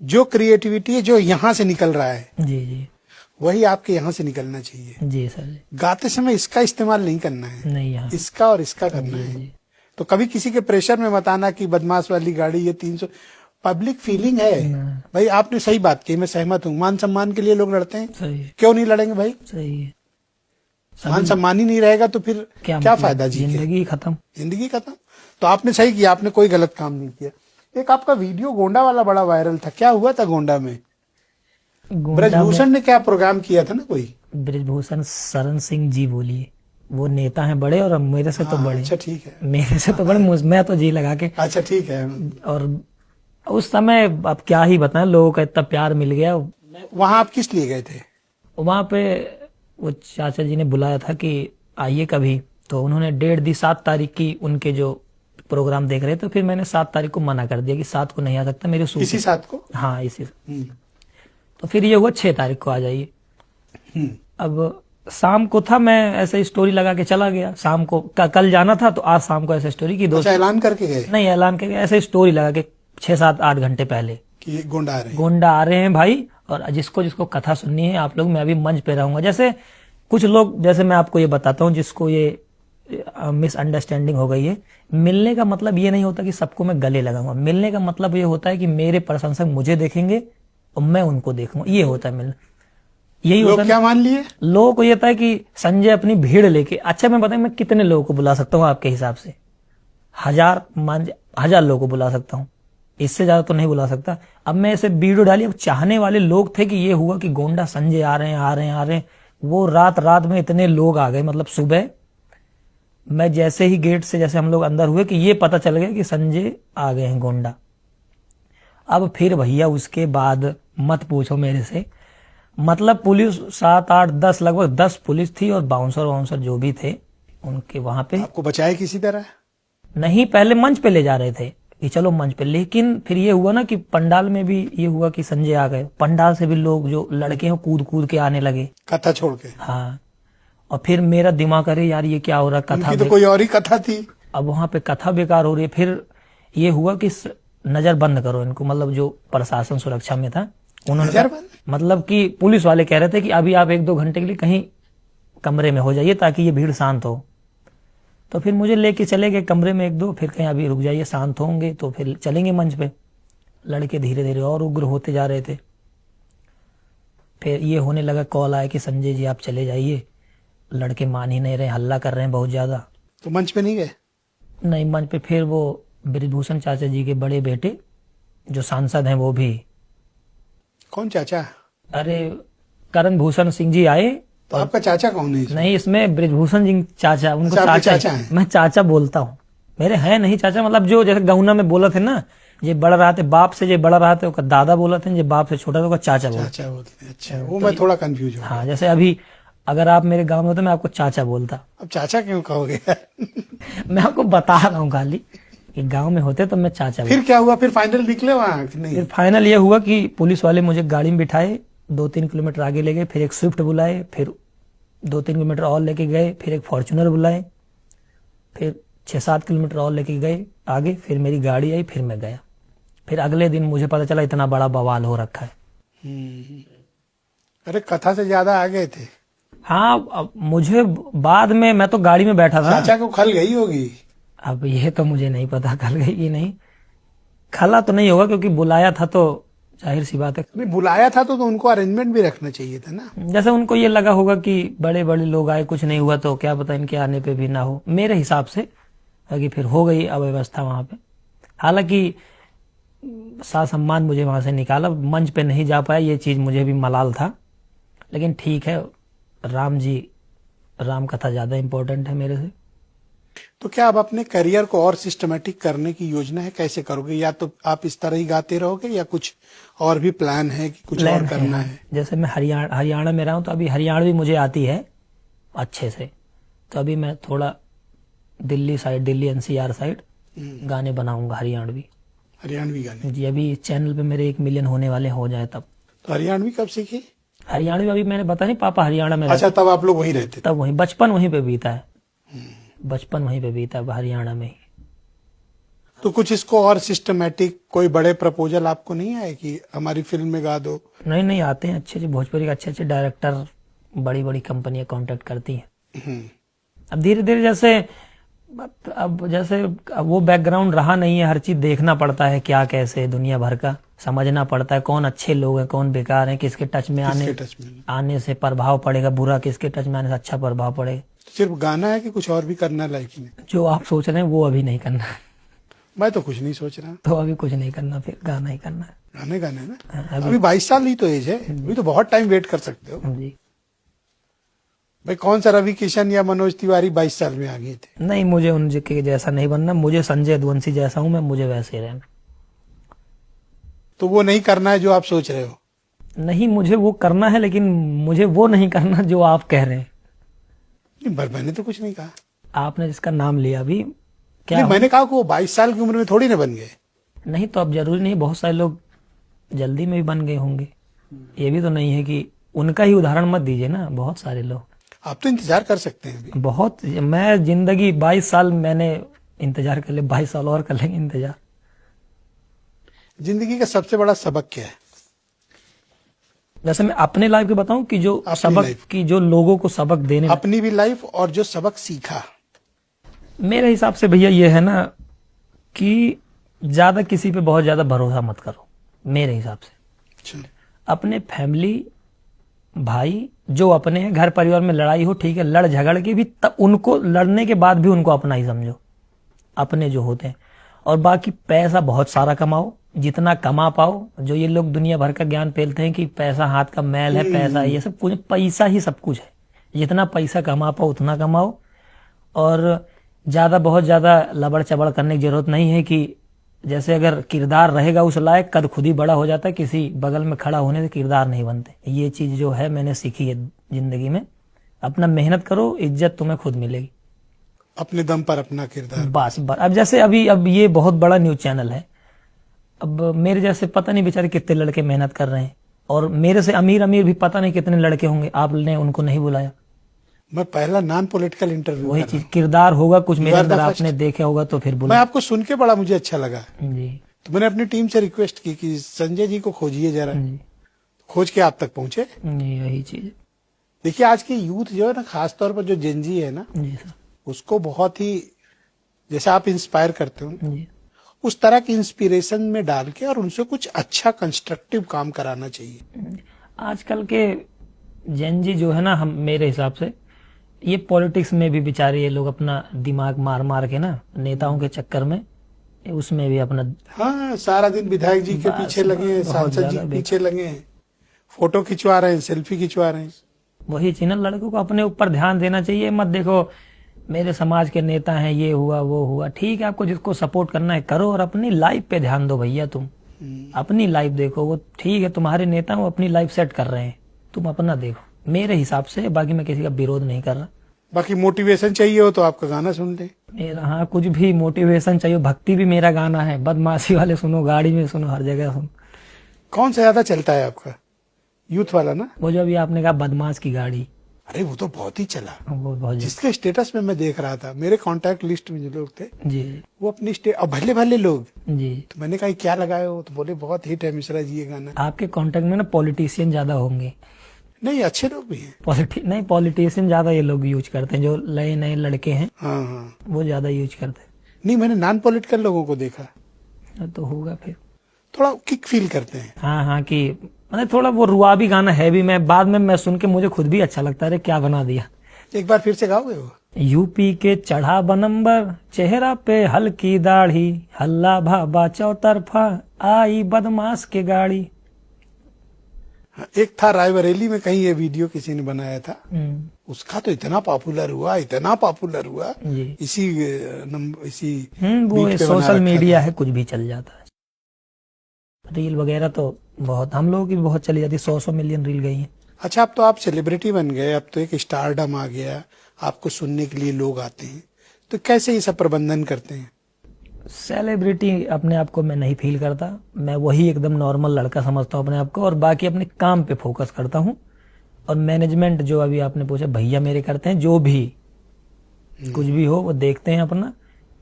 जो क्रिएटिविटी है, जो यहाँ से निकल रहा है, जी जी वही आपके यहाँ से निकलना चाहिए। जी सर जी। गाते समय इसका इस्तेमाल नहीं करना है, नहीं यहाँ इसका और इसका करना है। जी। तो कभी किसी के प्रेशर में मत आना कि बदमाश वाली गाड़ी ये 300। पब्लिक फीलिंग है भाई, आपने सही बात की, मैं सहमत हूँ। मान सम्मान के लिए लोग लड़ते हैं, सही है क्यों नहीं लड़ेंगे भाई? सही है। मान सम्मान ही नहीं रहेगा तो फिर क्या मतलब फायदा जी के? जिंदगी खत्म। जिंदगी खत्म। तो आपने सही किया, आपने कोई गलत काम नहीं किया। एक आपका वीडियो गोंडा वाला बड़ा वायरल था, क्या हुआ था गोंडा में? ब्रजभूषण ने क्या प्रोग्राम किया था ना कोई? ब्रजभूषण शरण सिंह जी बोलिए, वो नेता हैं बड़े और मेरे से तो बड़े। अच्छा ठीक है। मेरे से तो बड़े, मैं तो जी लगा के। अच्छा ठीक है। और उस समय अब क्या ही बताएं, लोगों का इतना प्यार मिल गया। वहां आप किस लिए गए थे? वहां पे वो चाचा जी ने बुलाया था कि आइए कभी, तो उन्होंने डेट दी 7 तारीख की, उनके जो प्रोग्राम देख रहे थे। तो फिर मैंने 7 तारीख को मना कर दिया कि 7 को नहीं आ सकता, मेरे सूट। इसी 7 को? हाँ इसी। तो फिर ये हुआ 6 तारीख को आ जाइए। अब शाम को था, मैं ऐसे स्टोरी लगा के चला गया शाम को। कल जाना था तो आज शाम को ऐसे स्टोरी की दोस्त। अच्छा, ऐलान करके गए? नहीं ऐलान करके, ऐसे स्टोरी लगा के 6-7-8 घंटे पहले कि गोंडा आ रहे हैं। गोंडा आ रहे हैं भाई, और जिसको जिसको कथा सुननी है आप लोग, मैं अभी मंच पे रहूंगा। जैसे कुछ लोग, जैसे मैं आपको ये बताता हूँ, जिसको ये मिसअंडरस्टैंडिंग हो गई है, मिलने का मतलब ये नहीं होता कि सबको मैं गले लगाऊंगा। मिलने का मतलब ये होता है कि मेरे प्रशंसक मुझे देखेंगे और मैं उनको देखूंगा, ये होता है मिलना। यही होता है। क्या मान लिए लोगों को ये था कि संजय अपनी भीड़ लेके, अच्छा मैं बताऊं मैं कितने लोगों को बुला सकता हूँ आपके हिसाब से? 1000 लोगों को बुला सकता हूँ, इससे ज्यादा तो नहीं बुला सकता। अब मैं ऐसे वीडियो डाली, अब चाहने वाले लोग थे कि ये हुआ कि गोंडा संजय आ रहे हैं आ रहे हैं आ रहे हैं। वो रात में इतने लोग आ गए, मतलब सुबह मैं जैसे ही गेट से जैसे हम लोग अंदर हुए कि ये पता चल गया कि संजय आ गए हैं गोंडा। अब फिर भैया उसके बाद मत पूछो मेरे से, मतलब पुलिस 7-8-10 लगभग 10 पुलिस थी और बाउंसर जो भी थे उनके वहां पे। आपको बचाए किसी तरह? नहीं, पहले मंच पे ले जा रहे थे कि चलो मंच पे, लेकिन फिर ये हुआ ना कि पंडाल में भी ये हुआ कि संजय आ गए। पंडाल से भी लोग जो लड़के हैं कूद कूद के आने लगे, कथा छोड़ के। हाँ। और फिर मेरा दिमाग, अरे यार ये क्या हो रहा, कथा तो कोई और ही कथा थी। अब वहां पे कथा बेकार हो रही है। फिर ये हुआ कि नजर बंद करो इनको, मतलब जो प्रशासन सुरक्षा में था उन्होंने, मतलब कि पुलिस वाले कह रहे थे कि अभी आप 1-2 घंटे के लिए कहीं कमरे में हो जाइए ताकि ये भीड़ शांत हो। तो फिर मुझे लेके चले गए कमरे में 1-2, फिर कहीं अभी रुक जाइए शांत होंगे तो फिर चलेंगे मंच पे। लड़के धीरे धीरे और उग्र होते जा रहे थे। फिर ये होने लगा, कॉल आया कि संजय जी आप चले जाइए, लड़के मान ही नहीं रहे, हल्ला कर रहे हैं बहुत ज्यादा। तो मंच पे नहीं गए? नहीं, मंच पे फिर वो ब्रजभूषण चाचा जी के बड़े बेटे जो सांसद हैं वो भी। कौन चाचा? अरे करण भूषण सिंह जी आए। तो आपका चाचा कौन है? नहीं, इसमें ब्रजभूषण सिंह चाचा, उनको अच्छा, चाचा है। मैं चाचा बोलता हूँ, मेरे हैं नहीं चाचा, मतलब जो जैसे गौना में बोला थे ना, ये बड़ा रहा थे बाप से, ये बड़ा रहा थे उसका दादा बोला था, ये बाप से छोटा था चाचा बोलते। अच्छा, वो मैं थोड़ा कंफ्यूज हूँ। हाँ, जैसे अभी अगर आप मेरे गांव में होते मैं आपको चाचा बोलता। अब चाचा क्यों कहोगे? मैं आपको बता रहा हूँ खाली कि गांव में होते तो मैं चाचा। फिर क्या हुआ? फिर फाइनल निकले वहां कि नहीं? फिर फाइनल ये हुआ कि पुलिस वाले मुझे गाड़ी में बिठाए, 2-3 किलोमीटर आगे ले गए, फिर एक स्विफ्ट बुलाए, फिर 2-3 किलोमीटर और लेके गए, फिर एक फॉर्च्यूनर बुलाए, फिर 6-7 किलोमीटर और लेके गए आगे, फिर मेरी गाड़ी आई, फिर मैं गया। फिर अगले दिन मुझे पता चला इतना बड़ा बवाल हो रखा है। अरे कथा से ज्यादा आ गए थे। हाँ, मुझे बाद में, मैं तो गाड़ी में बैठा था। चाचा को खल गई होगी। अब ये तो मुझे नहीं पता खल गई कि नहीं, खला तो नहीं होगा क्योंकि बुलाया था तो जाहिर सी बात है। नहीं, बुलाया था तो उनको अरेंजमेंट भी रखना चाहिए था ना। जैसे उनको ये लगा होगा कि बड़े बड़े लोग आए, कुछ नहीं हुआ तो क्या पता इनके आने पे भी ना हो, मेरे हिसाब से। कि फिर हो गई अव्यवस्था वहां पे। हालांकि सा सम्मान मुझे वहां से निकाला, मंच पे नहीं जा पाया, ये चीज मुझे भी मलाल था, लेकिन ठीक है, राम कथा ज्यादा इंपॉर्टेंट है मेरे से। तो क्या आप अपने करियर को और सिस्टमेटिक करने की योजना है? कैसे करोगे? या तो आप इस तरह ही गाते रहोगे या कुछ और भी प्लान है कि कुछ और करना है? जैसे मैं हरियाणा में रहा हूं तो अभी हरियाणवी मुझे आती है अच्छे से, तो अभी मैं थोड़ा दिल्ली NCR साइड गाने बनाऊंगा हरियाणवी गाने। जी। अभी चैनल पे मेरे 1 मिलियन होने वाले हो जाए तब। तो हरियाणवी कब सीखी? हरियाणवी अभी मैंने बता नहीं, पापा हरियाणा में अच्छा, तब आप लोग वहीं रहते थे? तब वहीं बचपन वहीं पे बीता है, बचपन वहीं पे बीता है, हरियाणा में ही। तो कुछ इसको और सिस्टमेटिक कोई बड़े प्रपोजल आपको नहीं आए कि हमारी फिल्म में गा दो? नहीं नहीं, आते हैं अच्छे अच्छे भोजपुरी के अच्छे अच्छे डायरेक्टर, बड़ी बड़ी कंपनियां कांटेक्ट करती हैं। अब धीरे धीरे जैसे अब वो बैकग्राउंड रहा नहीं है, हर चीज देखना पड़ता है, क्या कैसे दुनिया भर का समझना पड़ता है, कौन अच्छे लोग हैं कौन बेकार हैं, किसके टच में आने से प्रभाव पड़ेगा बुरा, किसके टच में आने से अच्छा प्रभाव पड़ेगा। सिर्फ गाना है कि कुछ और भी करना लायक ही नहीं? जो आप सोच रहे हैं वो अभी नहीं करना। मैं तो कुछ नहीं सोच रहा। तो अभी कुछ नहीं करना, फिर गाना ही करना है। गाने ना। अभी 22 साल ही तो एज है, अभी तो बहुत टाइम वेट कर सकते हो जी। भाई। कौन सा रवि किशन या मनोज तिवारी 22 साल में आ गए थे? नहीं, मुझे उनके जैसा नहीं बनना, मुझे संजय यदुवंशी जैसा हूं मैं, मुझे वैसे रहना। तो वो नहीं करना है जो आप सोच रहे हो? नहीं, मुझे वो करना है, लेकिन मुझे वो नहीं करना जो आप कह रहे हैं। मैंने तो कुछ नहीं कहा। आपने जिसका नाम लिया अभी, क्या नहीं, मैंने कहा कि वो 22 साल की उम्र में थोड़ी ना बन गए। नहीं, तो अब जरूरी नहीं, बहुत सारे लोग जल्दी में भी बन गए होंगे। ये भी तो नहीं है कि उनका ही उदाहरण मत दीजिए ना, बहुत सारे लोग। आप तो इंतजार कर सकते हैं अभी। बहुत, मैं जिंदगी 22 साल मैंने इंतजार कर लिया, 22 साल और कर लेंगे इंतजार। जिंदगी का सबसे बड़ा सबक क्या है? जैसे मैं अपने लाइफ के बताऊं कि जो सबक की जो लोगों को सबक देने, अपनी भी लाइफ और जो सबक सीखा। मेरे हिसाब से भैया ये है ना कि ज्यादा किसी पे बहुत ज्यादा भरोसा मत करो, मेरे हिसाब से। अपने फैमिली भाई जो अपने हैं, घर परिवार में लड़ाई हो ठीक है, लड़ झगड़ के भी तब उनको, लड़ने के बाद भी उनको अपना ही समझो, अपने जो होते हैं। और बाकी पैसा बहुत सारा कमाओ, जितना कमा पाओ। जो ये लोग दुनिया भर का ज्ञान फैलते हैं कि पैसा हाथ का मैल है, पैसा ये सब कुछ, पैसा ही सब कुछ है। जितना पैसा कमा पाओ उतना कमाओ, और ज्यादा बहुत ज्यादा लबड़ चबड़ करने की जरूरत नहीं है कि जैसे अगर किरदार रहेगा उस लायक, कद खुद ही बड़ा हो जाता है, किसी बगल में खड़ा होने से किरदार नहीं बनते। ये चीज जो है मैंने सीखी है जिंदगी में। अपना मेहनत करो, इज्जत तुम्हें खुद मिलेगी, अपने दम पर अपना किरदार। बस। अब जैसे अब ये बहुत बड़ा न्यूज चैनल है, अब मेरे जैसे पता नहीं बेचारे कितने लड़के मेहनत कर रहे हैं, और मेरे से अमीर भी पता नहीं कितने लड़के होंगे, आपने उनको नहीं बुलाया। मैं पहला नॉन पॉलिटिकल इंटरव्यू, वही चीज, किरदार होगा कुछ मेरे अंदर, आपने देखे होगा तो फिर बुला। मैं आपको सुन के बड़ा मुझे अच्छा लगा जी। तो मैंने अपनी टीम से रिक्वेस्ट की कि संजय जी को खोजिए जरा। खोज के आप तक पहुंचे। यही चीज। देखिए आज की यूथ जो है ना, खासतौर पर जो जेनजी है ना, जी सर, उसको बहुत ही, जैसे आप इंस्पायर करते हो जी, उस तरह की इंस्पिरेशन में डाल के और उनसे कुछ अच्छा कंस्ट्रक्टिव काम कराना चाहिए। आजकल के जेनजी जो है ना, हम मेरे हिसाब से ये पॉलिटिक्स में भी बेचारे ये लोग अपना दिमाग मार मार के ना, नेताओं के चक्कर में उसमें भी अपना, हाँ, सारा दिन विधायक जी के पीछे लगे हैं, सांसद जी के पीछे लगे हैं, फोटो खिंचवा रहे हैं, सेल्फी खिंचवा रहे हैं। वही चीज ना, लड़कों को अपने ऊपर ध्यान देना चाहिए। मत देखो मेरे समाज के नेता हैं, ये हुआ वो हुआ, ठीक है, आपको जिसको सपोर्ट करना है करो, और अपनी लाइफ पे ध्यान दो भैया। तुम अपनी लाइफ देखो, वो ठीक है तुम्हारे नेता वो अपनी लाइफ सेट कर रहे हैं, तुम अपना देखो, मेरे हिसाब से। बाकी मैं किसी का विरोध नहीं कर रहा। बाकी मोटिवेशन चाहिए हो तो आपका गाना सुन ले मेरा, हाँ, कुछ भी मोटिवेशन चाहिए, भक्ति भी मेरा गाना है, बदमाशी वाले सुनो, गाड़ी में सुनो, हर जगह सुनो। कौन सा ज्यादा चलता है आपका? यूथ वाला ना? वो जो अभी आपने कहा बदमाश की गाड़ी, अरे वो तो बहुत ही चला, वो बहुत जिसके स्टेटस में मैं देख रहा था, मेरे कांटेक्ट लिस्ट में जो लोग थे जी, वो अपनी और भले भले लोग। जी। तो मैंने कहा क्या लगाए हो, तो बोले बहुत हिट है मिश्रा जी ये गाना। आपके कांटेक्ट में ना पॉलिटिशियन ज्यादा होंगे। नहीं, अच्छे लोग भी हैं। नहीं, पॉलिटिशियन ज्यादा ये लोग यूज करते हैं, जो नए नए लड़के हैं, हाँ हाँ, वो ज्यादा यूज करते हैं। नहीं, मैंने नॉन पॉलिटिकल लोगों को देखा, तो होगा फिर थोड़ा किक फील करते हैं। हाँ हाँ, कि मतलब थोड़ा वो रुआबी गाना है भी, मैं बाद में मैं सुन के मुझे खुद भी अच्छा लगता है, अरे क्या बना दिया। एक बार फिर से गाओगे वो? यूपी के चढ़ा बनंबर, चेहरा पे हल्की दाढ़ी, हल्ला भाबा चौतरफा, आई बदमाश के गाड़ी। एक था रायबरेली में कहीं ये वीडियो किसी ने बनाया था, उसका तो इतना पॉपुलर हुआ, इतना पॉपुलर हुआ, इसी वो सोशल मीडिया है, कुछ भी चल जाता है। रील वगैरह तो बहुत, हम लोगों की भी बहुत चली जाती, 100 मिलियन रील गई है। अच्छा, अब तो आप सेलिब्रिटी बन गए, अब तो एक स्टारडम आ गया, आपको सुनने के लिए लोग आते हैं, तो कैसे ये सब प्रबंधन करते हैं? सेलिब्रिटी अपने आप को मैं नहीं फील करता, मैं वही एकदम नॉर्मल लड़का समझता हूँ अपने आप को, और बाकी अपने काम पे फोकस करता हूँ। और मैनेजमेंट जो अभी आपने पूछा भैया मेरे करते हैं, जो भी कुछ भी हो वो देखते हैं अपना,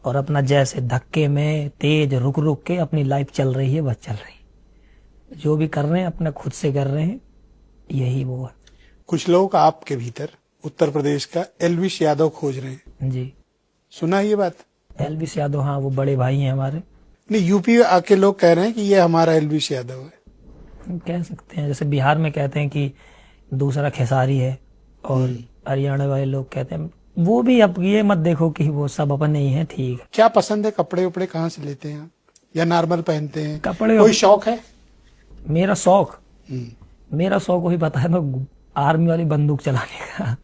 और अपना जैसे धक्के में तेज रुक रुक के अपनी लाइफ चल रही है, बस चल रही है। जो भी कर रहे हैं अपना खुद से कर रहे हैं, यही वो है। कुछ लोग आपके भीतर उत्तर प्रदेश का एलविश यादव खोज रहे हैं, जी, सुना ये बात? एलविश यादव, हाँ वो बड़े भाई हैं हमारे। नहीं, यूपी आके लोग कह रहे हैं कि ये हमारा एलविश यादव है। हम कह सकते हैं, जैसे बिहार में कहते हैं कि दूसरा खेसारी है, और हरियाणा वाले लोग कहते हैं, वो भी अब ये मत देखो कि वो सब अपने ही हैं, ठीक है। क्या पसंद है, कपड़े उपड़े कहाँ से लेते हैं आप, या नॉर्मल पहनते हैं? कपड़े कोई शौक है? मेरा शौक वही बताया तो, आर्मी वाली बंदूक चलाने का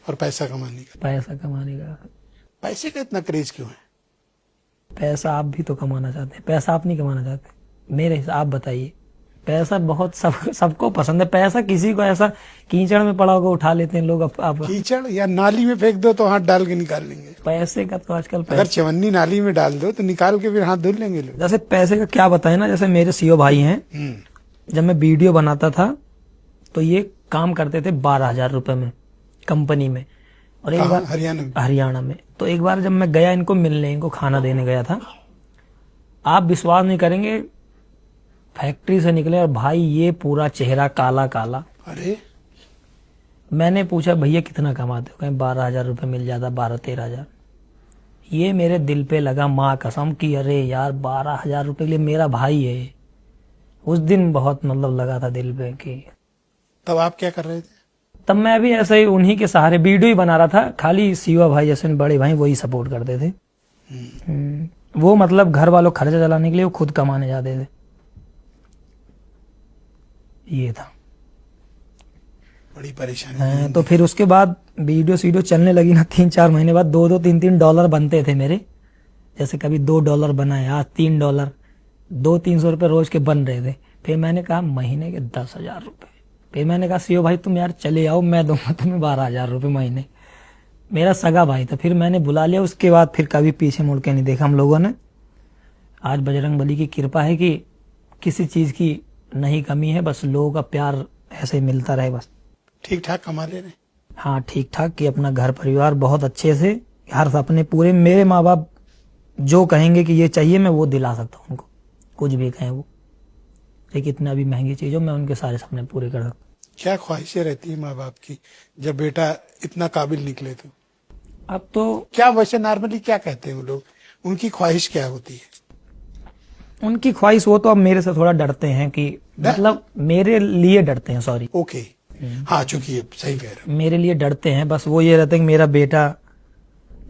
और पैसा कमाने का। पैसा कमाने का। पैसे का इतना क्रेज क्यों है? पैसा आप भी तो कमाना चाहते हैं, पैसा आप नहीं कमाना चाहते? मेरे हिसाब, आप बताइए। पैसा बहुत सबको पसंद है। पैसा किसी को ऐसा कीचड़ में पड़ा होगा उठा लेते हैं लोग। आप कीचड़ या नाली में फेंक दो तो हाथ डाल के निकाल लेंगे। पैसे का तो आजकल अगर चवन्नी नाली में डाल दो तो निकाल के फिर हाथ धुल लेंगे लोग। जैसे पैसे का क्या बताए ना, जैसे मेरे सीओ भाई हैं, जब मैं वीडियो बनाता था तो ये काम करते थे 12,000 रुपए में कंपनी में। और एक बार हरियाणा में तो एक बार जब मैं गया इनको मिलने, इनको खाना देने गया था, आप विश्वास नहीं करेंगे, फैक्ट्री से निकले और भाई ये पूरा चेहरा काला काला। अरे मैंने पूछा भैया कितना कमाते हो? कहीं 12,000 रुपए मिल जाता, 12-13,000। ये मेरे दिल पे लगा माँ कसम की, अरे यार 12,000 रुपए के लिए मेरा भाई है। उस दिन बहुत मतलब लगा था दिल पे कि। तब आप क्या कर रहे थे? तब मैं भी ऐसे ही उन्हीं के सहारे वीडियो ही बना रहा था, खाली सीवा भाई जैसे बड़े भाई वही सपोर्ट करते थे। वो मतलब घर वालों खर्चा चलाने के लिए वो खुद कमाने जाते थे, ये था। बड़ी परेशानी। तो फिर उसके बाद वीडियो चलने लगी ना, 3-4 महीने बाद $2-3 डॉलर बनते थे मेरे। जैसे कभी $2 बनाए, आज $3, $200-300 रुपए रोज के बन रहे थे। फिर मैंने कहा महीने के 10,000 रुपए। फिर मैंने कहा सीओ भाई तुम यार चले आओ, मैं दूंगा तुम्हें 12,000 रुपए महीने। मेरा सगा भाई था, फिर मैंने बुला लिया। उसके बाद फिर कभी पीछे मुड़ के नहीं देखा हम लोगों ने। आज बजरंगबली की कृपा है कि किसी चीज की नहीं कमी है, बस लोगों का प्यार ऐसे मिलता रहे बस। ठीक ठाक कमा ले रहे? हाँ ठीक ठाक, कि अपना घर परिवार बहुत अच्छे से, हर सपने पूरे। मेरे माँ बाप जो कहेंगे कि ये चाहिए मैं वो दिला सकता हूँ उनको, कुछ भी कहें वो। लेकिन इतना भी महंगी चीज हो, मैं उनके सारे सपने पूरे कर सकता हूँ। क्या ख्वाहिशें रहती है माँ बाप की जब बेटा इतना काबिल निकले? तो अब तो क्या वैसे नॉर्मली क्या कहते हैं वो लोग, उनकी ख्वाहिश क्या होती है? उनकी ख्वाहिश, वो तो अब मेरे से थोड़ा डरते हैं कि, मतलब मेरे लिए डरते हैं, सॉरी। ओके, हाँ, चूंकि सही कह रहे हो। मेरे लिए डरते हैं, बस वो ये रहते हैं कि मेरा बेटा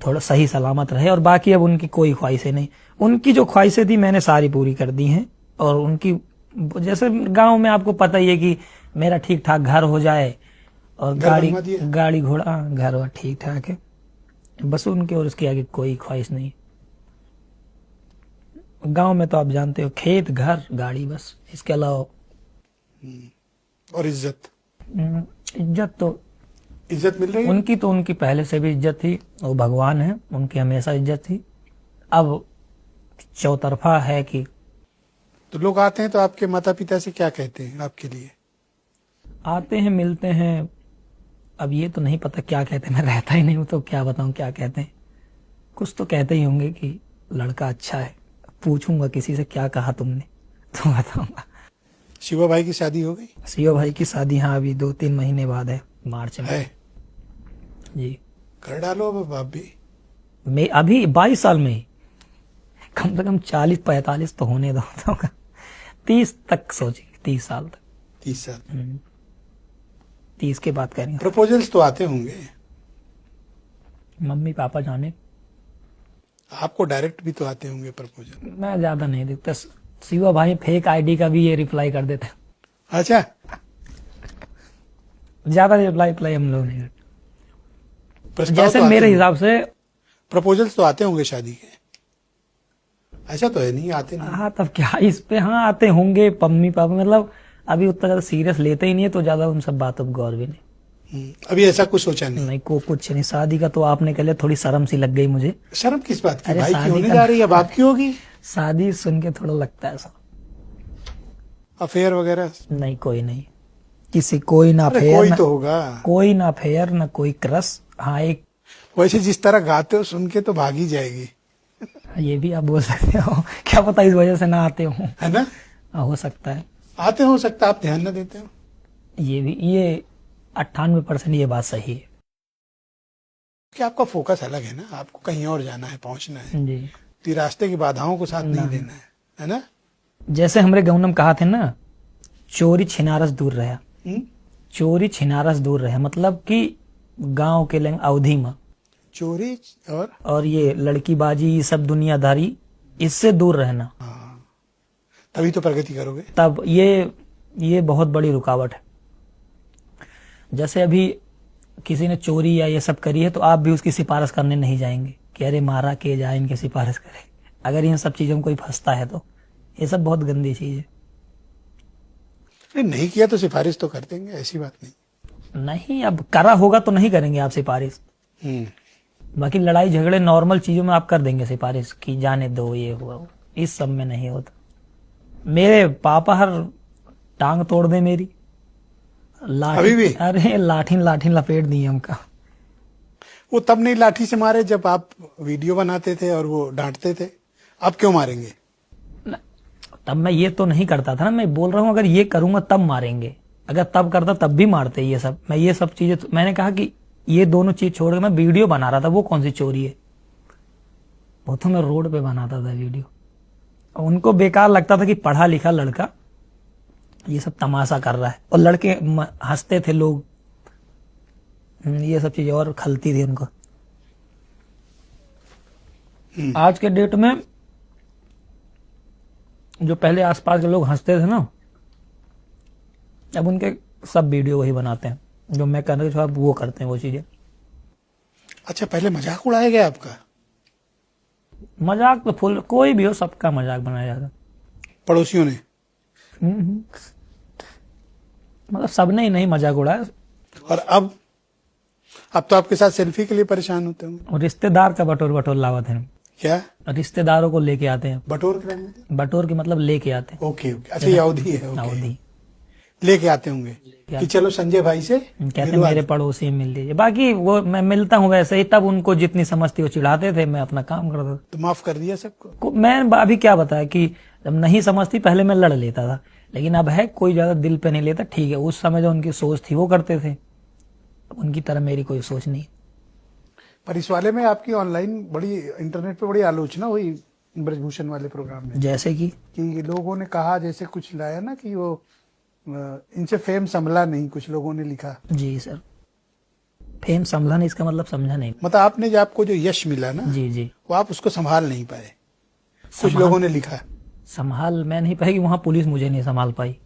थोड़ा सही सलामत रहे, और बाकी अब उनकी कोई ख्वाहिशें नहीं। उनकी जो ख्वाहिशें थी मैंने सारी पूरी कर दी हैं। और उनकी जैसे गांव में आपको पता ही है कि मेरा ठीक ठाक घर हो जाए और गाड़ी घोड़ा, घर वर ठीक ठाक है, बस उनके और उसके आगे कोई ख्वाहिश नहीं। गांव में तो आप जानते हो, खेत घर गाड़ी, बस इसके अलावा। और इज्जत तो इज्जत मिल रही है उनकी, तो उनकी पहले से भी इज्जत थी, वो भगवान है, उनकी हमेशा इज्जत थी। अब चौतरफा है कि तो लोग आते हैं तो आपके माता पिता से क्या कहते हैं आपके लिए? आते हैं, मिलते हैं। अब ये तो नहीं पता क्या कहते हैं, मैं रहता ही नहीं हूं तो क्या बताऊं क्या कहते हैं। कुछ तो कहते ही होंगे कि लड़का अच्छा है। पूछूंगा किसी से क्या कहा तुमने तो बताऊंगा। शिवा भाई की शादी हो गई? शिवा भाई की शादी हाँ अभी 2-3 महीने बाद है, मार्च में है जी। कर डालो अब बाप भी। मैं अभी 22 साल में ही कम से कम 40-45 तो होने दो। 30 तक सोचेंगे, 30 साल तक। 30 साल 30 के बाद करेंगे। प्रपोजल्स तो आते होंगे? मम्मी पापा जाने। आपको डायरेक्ट भी तो आते होंगे प्रपोजल? मैं ज्यादा नहीं देखता। शिवा भाई फेक आईडी का भी ये रिप्लाई कर देते। अच्छा, ज्यादा रिप्लाई हम लोग नहीं करते। जैसे तो मेरे हिसाब से प्रपोजल्स तो आते होंगे शादी के? ऐसा तो है नहीं आते नहीं। हाँ तब क्या इस पे, हाँ आते होंगे मम्मी पापा, मतलब अभी उतना ज्यादा सीरियस लेते ही नहीं है, तो ज्यादा उन सब बातों पर गौर भी नहीं। अभी ऐसा कुछ सोचा नहीं? नहीं कुछ नहीं। शादी का तो आपने कह लिया, थोड़ी शर्म सी लग गई मुझे। शर्म किस बात की? अरे भाई की शादी होने का- जा रही है, बाप की होगी? शादी सुन के थोड़ा लगता है ऐसा। अफेयर वगैरह? नहीं कोई नहीं। किसी कोई ना अरे फेयर कोई ना, तो होगा। कोई ना फेयर ना कोई क्रश। हाँ एक वैसे जिस तरह गाते हो सुन के तो भाग ही जाएगी, ये भी आप बोल सकते हो, क्या पता इस वजह से ना आते हो। है ना? हो सकता है। आते हो सकता, आप ध्यान न देते हो। ये भी, ये 98% ये बात सही है। कि आपका फोकस अलग है ना, आपको कहीं और जाना है, पहुंचना है, जी। तो रास्ते की बाधाओं को साथ नहीं देना है ना? जैसे हमारे गाँव में कहा थे ना, चोरी छिनारस दूर रहा। हम्म? चोरी छिनारस दूर रहे, मतलब कि गांव के लेंग अवधि में, चोरी और ये लड़कीबाजी, ये सब दुनियादारी, इससे दूर रहना, तभी तो प्रगति करोगे। तब ये बहुत बड़ी रुकावट है। जैसे अभी किसी ने चोरी या ये सब करी है, तो आप भी उसकी सिफारिश करने नहीं जाएंगे कि अरे मारा के जाए, इनकी सिफारिश करे। अगर इन सब चीजों में कोई फंसता है तो ये सब बहुत गंदी चीज है। नहीं किया तो सिफारिश तो कर देंगे, ऐसी बात नहीं। नहीं, अब करा होगा तो नहीं करेंगे आप सिफारिश। बाकी लड़ाई झगड़े नॉर्मल चीजों में आप कर देंगे सिफारिश की, जाने दो ये हुआ वो। इस सब में नहीं होता। मेरे पापा हर टांग तोड़ दे मेरी, लाठी, अभी भी? अरे लाठी लपेट दी हमका। वो तब नहीं लाठी से मारे जब आप वीडियो बनाते थे और वो डांटते थे, अब क्यों मारेंगे? तब मैं ये तो नहीं करता था ना, मैं बोल रहा हूँ अगर ये करूंगा तब मारेंगे, अगर तब करता तब भी मारते। ये सब मैं, ये सब चीजें मैंने कहा कि ये दोनों चीज छोड़ के मैं वीडियो बना रहा था, वो कौन सी चोरी है? वो तो मैं रोड पे बनाता था वीडियो। उनको बेकार लगता था कि पढ़ा लिखा लड़का ये सब तमाशा कर रहा है, और लड़के हंसते थे लोग, ये सब चीजें और खलती थी उनको। आज के डेट में जो पहले आसपास के लोग हंसते थे ना, अब उनके सब वीडियो वही बनाते हैं जो मैं कर रहा था, अब वो करते हैं वो चीजें। अच्छा, पहले मजाक उड़ाया गया आपका? मजाक तो फुल, कोई भी हो सबका मजाक बनाया जाता। पड़ोसियों ने? मतलब सबने ही नहीं मजाक उड़ाया। और अब तो आपके साथ सेल्फी के लिए परेशान होते होंगे। और रिश्तेदार का बटोर लावत है। क्या? रिश्तेदारों को लेके आते हैं। बटोर के रहने? बटोर के मतलब लेके आते हैं। ओके। अच्छा, ये अवधि है। ओके। अवधि लेके आते होंगे कि चलो संजय भाई से कहते हैं मेरे पड़ोसी मिल लीजिए। बाकी वो मैं मिलता हूँ वैसे ही, तब उनको जितनी समझती वो चिढ़ाते थे, मैं अपना काम करता था। तो माफ कर दिया सबको? मैं अभी क्या बताया कि जब नहीं समझती पहले मैं लड़ लेता था, लेकिन अब है कोई ज्यादा दिल पे नहीं लेता। ठीक है, उस समय जो उनकी सोच थी वो करते थे, उनकी तरह मेरी कोई सोच नहीं। पर इस वाले में आपकी ऑनलाइन बड़ी, इंटरनेट पे बड़ी आलोचना हुई ब्रजभूषण वाले प्रोग्राम में। जैसे कि लोगों ने कहा, जैसे कुछ लाया ना कि वो इनसे फेम संभला नहीं, कुछ लोगों ने लिखा। जी सर, फेम संभला नहीं इसका मतलब समझा नहीं। मतलब आपने जो आपको जो यश मिला ना, जी जी, वो आप उसको संभाल नहीं पाए, कुछ लोगों ने लिखा। संभाल मैं नहीं पाई, वहां पुलिस मुझे नहीं संभाल पाई,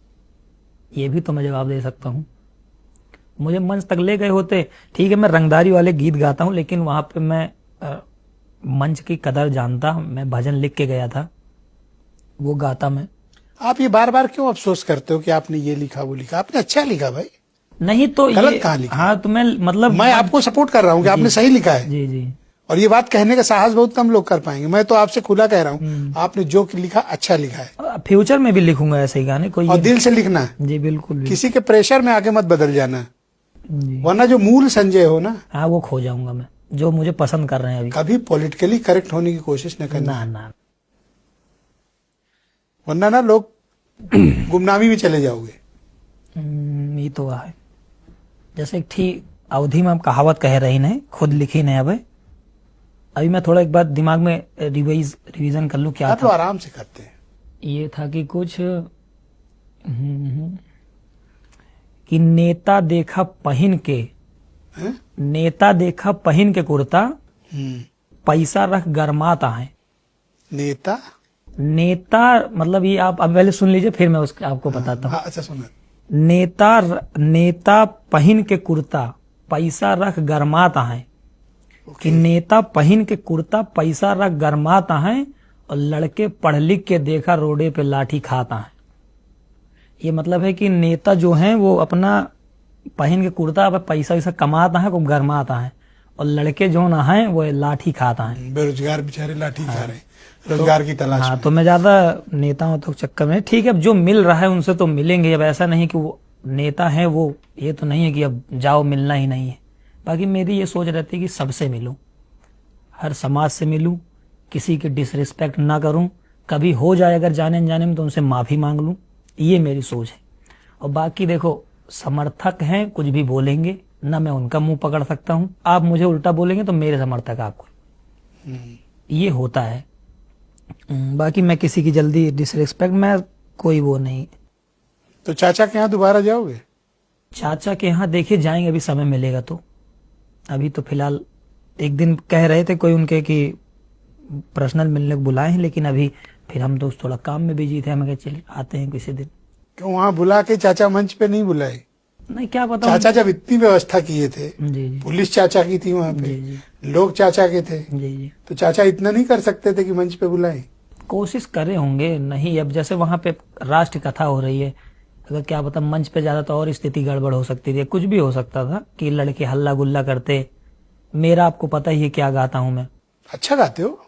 ये भी तो मैं जवाब दे सकता हूँ। मुझे मंच तक ले गए होते, ठीक है मैं रंगदारी वाले गीत गाता हूँ, लेकिन वहां पे मैं मंच की कदर जानता, मैं भजन लिख के गया था, वो गाता मैं। आप ये बार बार क्यों अफसोस करते हो कि आपने ये लिखा वो लिखा? आपने अच्छा लिखा भाई, नहीं तो गलत कहाँ लिखा? हाँ तो मैं मतलब मैं आपको सपोर्ट कर रहा हूँ कि आपने सही लिखा है। जी जी, और ये बात कहने का साहस बहुत कम लोग कर पाएंगे। मैं तो आपसे खुला कह रहा हूँ, आपने जो लिखा अच्छा लिखा है। फ्यूचर में भी लिखूंगा ऐसे ही गाने, कोई और दिल से लिखना। जी बिल्कुल भी। किसी के प्रेशर में आके मत बदल जाना, जी वरना जो मूल संजय हो ना, हाँ वो खो जाऊंगा मैं, जो मुझे पसंद कर रहे हैं अभी। कभी पॉलिटिकली करेक्ट होने की कोशिश न करना, ना, वरना ना लोग गुमनामी में चले जाओगे। ये तो है। जैसे ठीक अवधि में हम कहावत कह रही नहीं, खुद लिखी नहीं। अभी मैं थोड़ा एक बार दिमाग में रिवीजन कर लूं क्या आप था। तो आराम से करते हैं। ये था कि कुछ कि नेता देखा पहन के, हैं? नेता देखा पहन के कुर्ता, पैसा रख गरमाता है। नेता मतलब ये आप अब पहले सुन लीजिए, फिर मैं उसके आपको बताता हूँ। अच्छा सुना। नेता पहन के कुर्ता, पैसा रख गरमाता है। कि नेता पहन के कुर्ता, पैसा रख गरमाता है, और लड़के पढ़ लिख के देखा रोडे पे लाठी खाता है। ये मतलब है कि नेता जो है वो अपना पहन के कुर्ता पैसा वैसा कमाता है, वो गरमाता है, और लड़के जो ना है वो लाठी खाता है। बेरोजगार बेचारे लाठी खा रहे हैं, रोजगार की तलाश में। तो मैं ज्यादा नेताओं तो चक्कर में, ठीक है अब जो मिल रहा है उनसे तो मिलेंगे। अब ऐसा नहीं कि वो नेता हैं वो, ये तो नहीं है कि अब जाओ मिलना ही नहीं है। बाकी मेरी ये सोच रहती है कि सबसे मिलूं, हर समाज से मिलूं, किसी की डिसरिस्पेक्ट ना करूं, कभी हो जाए अगर जाने अनजाने में तो उनसे माफी मांग लूं, ये मेरी सोच है। और बाकी देखो, समर्थक हैं, कुछ भी बोलेंगे ना, मैं उनका मुंह पकड़ सकता हूं, आप मुझे उल्टा बोलेंगे तो मेरे समर्थक आपको, ये होता है। बाकी मैं किसी की जल्दी डिसरिस्पेक्ट, मैं कोई वो नहीं। तो चाचा के यहाँ दोबारा जाओगे? चाचा के यहाँ देखिए जाएंगे, अभी समय मिलेगा तो। अभी तो फिलहाल एक दिन कह रहे थे कोई उनके कि पर्सनल मिलने को बुलाए हैं, लेकिन अभी फिर हम तो थोड़ा काम में बिजी थे, हमें चलिए आते हैं किसी दिन। क्यों वहाँ बुला के चाचा मंच पे नहीं बुलाए? नहीं, क्या पता। चाचा जब इतनी व्यवस्था किए थे, जी जी पुलिस चाचा की थी वहाँ पे, जी जी लोग चाचा के थे, जी जी, तो चाचा इतना नहीं कर सकते थे कि मंच पे बुलाएं? कोशिश करे होंगे। नहीं, अब जैसे वहां पे राष्ट्र कथा हो रही है, अगर क्या पता मंच पे ज्यादा तो और स्थिति गड़बड़ हो सकती थी, कुछ भी हो सकता था कि लड़के हल्ला गुल्ला करते। मेरा आपको पता ही है क्या गाता हूं मैं। अच्छा गाते हो।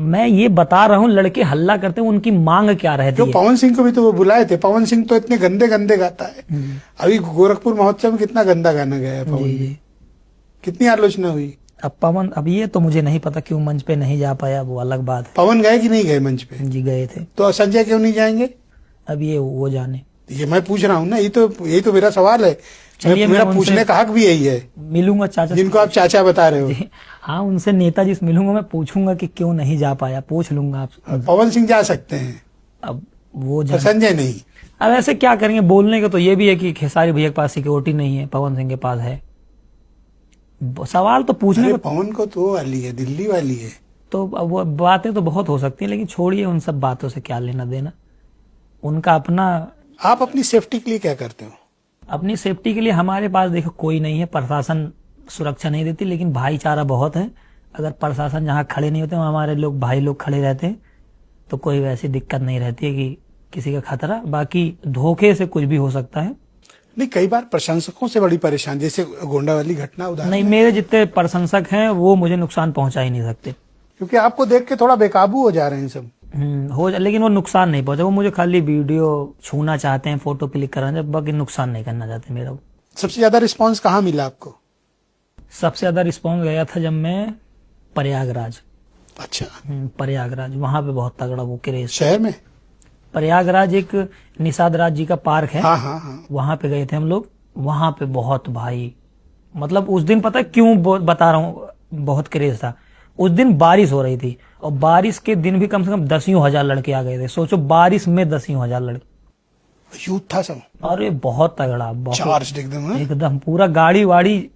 मैं ये बता रहा हूँ, लड़के हल्ला करते हैं, उनकी मांग क्या रहती जो है। पवन सिंह को भी तो वो बुलाए थे, पवन सिंह तो इतने गंदे गंदे गाता है। अभी गोरखपुर महोत्सव में कितना गंदा गाना गया है पवन, जी जी। कितनी आलोचना हुई। अब पवन, अब ये तो मुझे नहीं पता क्यों मंच पे नहीं जा पाया, वो अलग बात है। पवन गए कि नहीं गए मंच पे? जी गए थे। तो संजय क्यों नहीं जाएंगे? अब ये वो जाने। ये मैं पूछ रहा हूँ ना, यही तो मेरा सवाल है। चलिए, मेरा मैं पूछने का हक भी यही है। मिलूंगा चाचा जिनको आप चाचा बता रहे हो। जी, हाँ, उनसे नेताजी से मिलूंगा, मैं पूछूंगा कि क्यों नहीं जा पाया, पूछ लूंगा आप। पवन सिंह जा सकते हैं, अब वो पर संजय नहीं। अब ऐसे क्या करेंगे, बोलने का तो ये भी है कि खेसारी भैया के पास सिक्योरिटी नहीं है, पवन सिंह के पास है। सवाल तो पूछने अरे का पवन को तो वो वाली है, दिल्ली वाली है। तो अब वो बातें तो बहुत हो सकती हैं, लेकिन छोड़िए उन सब बातों से, क्या लेना देना उनका अपना। आप अपनी सेफ्टी के लिए क्या करते हो? अपनी सेफ्टी के लिए हमारे पास देखो कोई नहीं है, प्रशासन सुरक्षा नहीं देती, लेकिन भाईचारा बहुत है। अगर प्रशासन जहाँ खड़े नहीं होते वहाँ हमारे लोग, भाई लोग खड़े रहते हैं, तो कोई वैसी दिक्कत नहीं रहती है कि किसी का खतरा। बाकी धोखे से कुछ भी हो सकता है। नहीं, कई बार प्रशंसकों से बड़ी परेशान, जैसे गोंडा वाली घटना उदाहरण। नहीं, मेरे जितने प्रशंसक हैं वो मुझे नुकसान पहुंचा ही नहीं सकते, क्योंकि आपको देख के थोड़ा बेकाबू हो जा रहे हैं सब। लेकिन वो नुकसान नहीं पहुंचा। वो मुझे खाली वीडियो छूना चाहते हैं, फोटो क्लिक कराना, बाकी नुकसान नहीं करना चाहते मेरा। सबसे ज्यादा रिस्पांस कहाँ मिला आपको? सबसे ज्यादा रिस्पॉन्स गया था जब मैं प्रयागराज। अच्छा, प्रयागराज, वहां पे बहुत तगड़ा वो क्रेज। शहर में? प्रयागराज एक निषाद राज जी का पार्क है, हाँ हाँ हाँ। वहां पे गए थे हम लोग। वहां पे बहुत भाई, मतलब उस दिन पता है क्यों बता रहा हूँ, बहुत क्रेज था। उस दिन बारिश हो रही थी, और बारिश के दिन भी कम से कम 10,000 लड़के आ गए थे। सोचो, बारिश में 10,000 लड़के, यूथ था सब। अरे बहुत तगड़ा, बहुत चार्ज एकदम। हाँ? एकदम पूरा गाड़ी वाड़ी।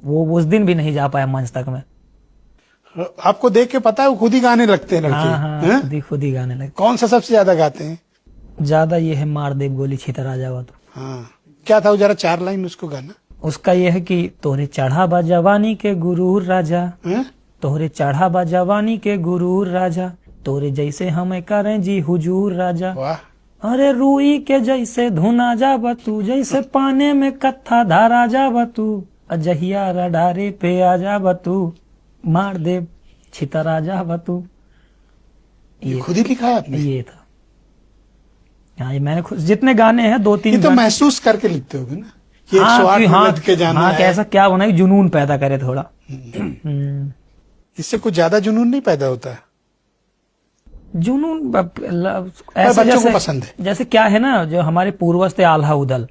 वो उस दिन भी नहीं जा पाया मंच तक में। आपको देख के पता है वो खुद ही गाने लगते हैं लड़के। हाँ हाँ, हैं? खुद ही गाने लगे। कौन सा सबसे ज्यादा गाते हैं? ज्यादा ये है मार देव गोली छितरा जावा तो। हाँ, क्या था वो, जरा 4 लाइन उसको गाना। उसका ये है कि तोरे चढ़ा बा जवानी के गुरूर राजा, हैं? तोरे चढ़ा बा जवानी के गुरूर राजा, तोरे जैसे हमें करें जी हुजूर राजा। वाह। अरे रूई के जैसे धुना जावा तू, जैसे पाने में कत्था धारा जावा तू, अजहिया रडारे पे आ जावा तू, मार देव छितरा जावा तू। ये खुद ही लिखा है आपने? ये था। हाँ, ये मैंने खुद, जितने गाने हैं 2-3 ये तो महसूस करके लिखते होगे ना कि 108 में लद के जाना हाँ, है। कैसा क्या बना, जुनून पैदा करे थोड़ा। इससे कुछ ज्यादा जुनून नहीं पैदा होता है। जुनून बच्चों जैसे को पसंद है। जैसे क्या है ना, जो हमारे पूर्वज थे आल्हा उदल,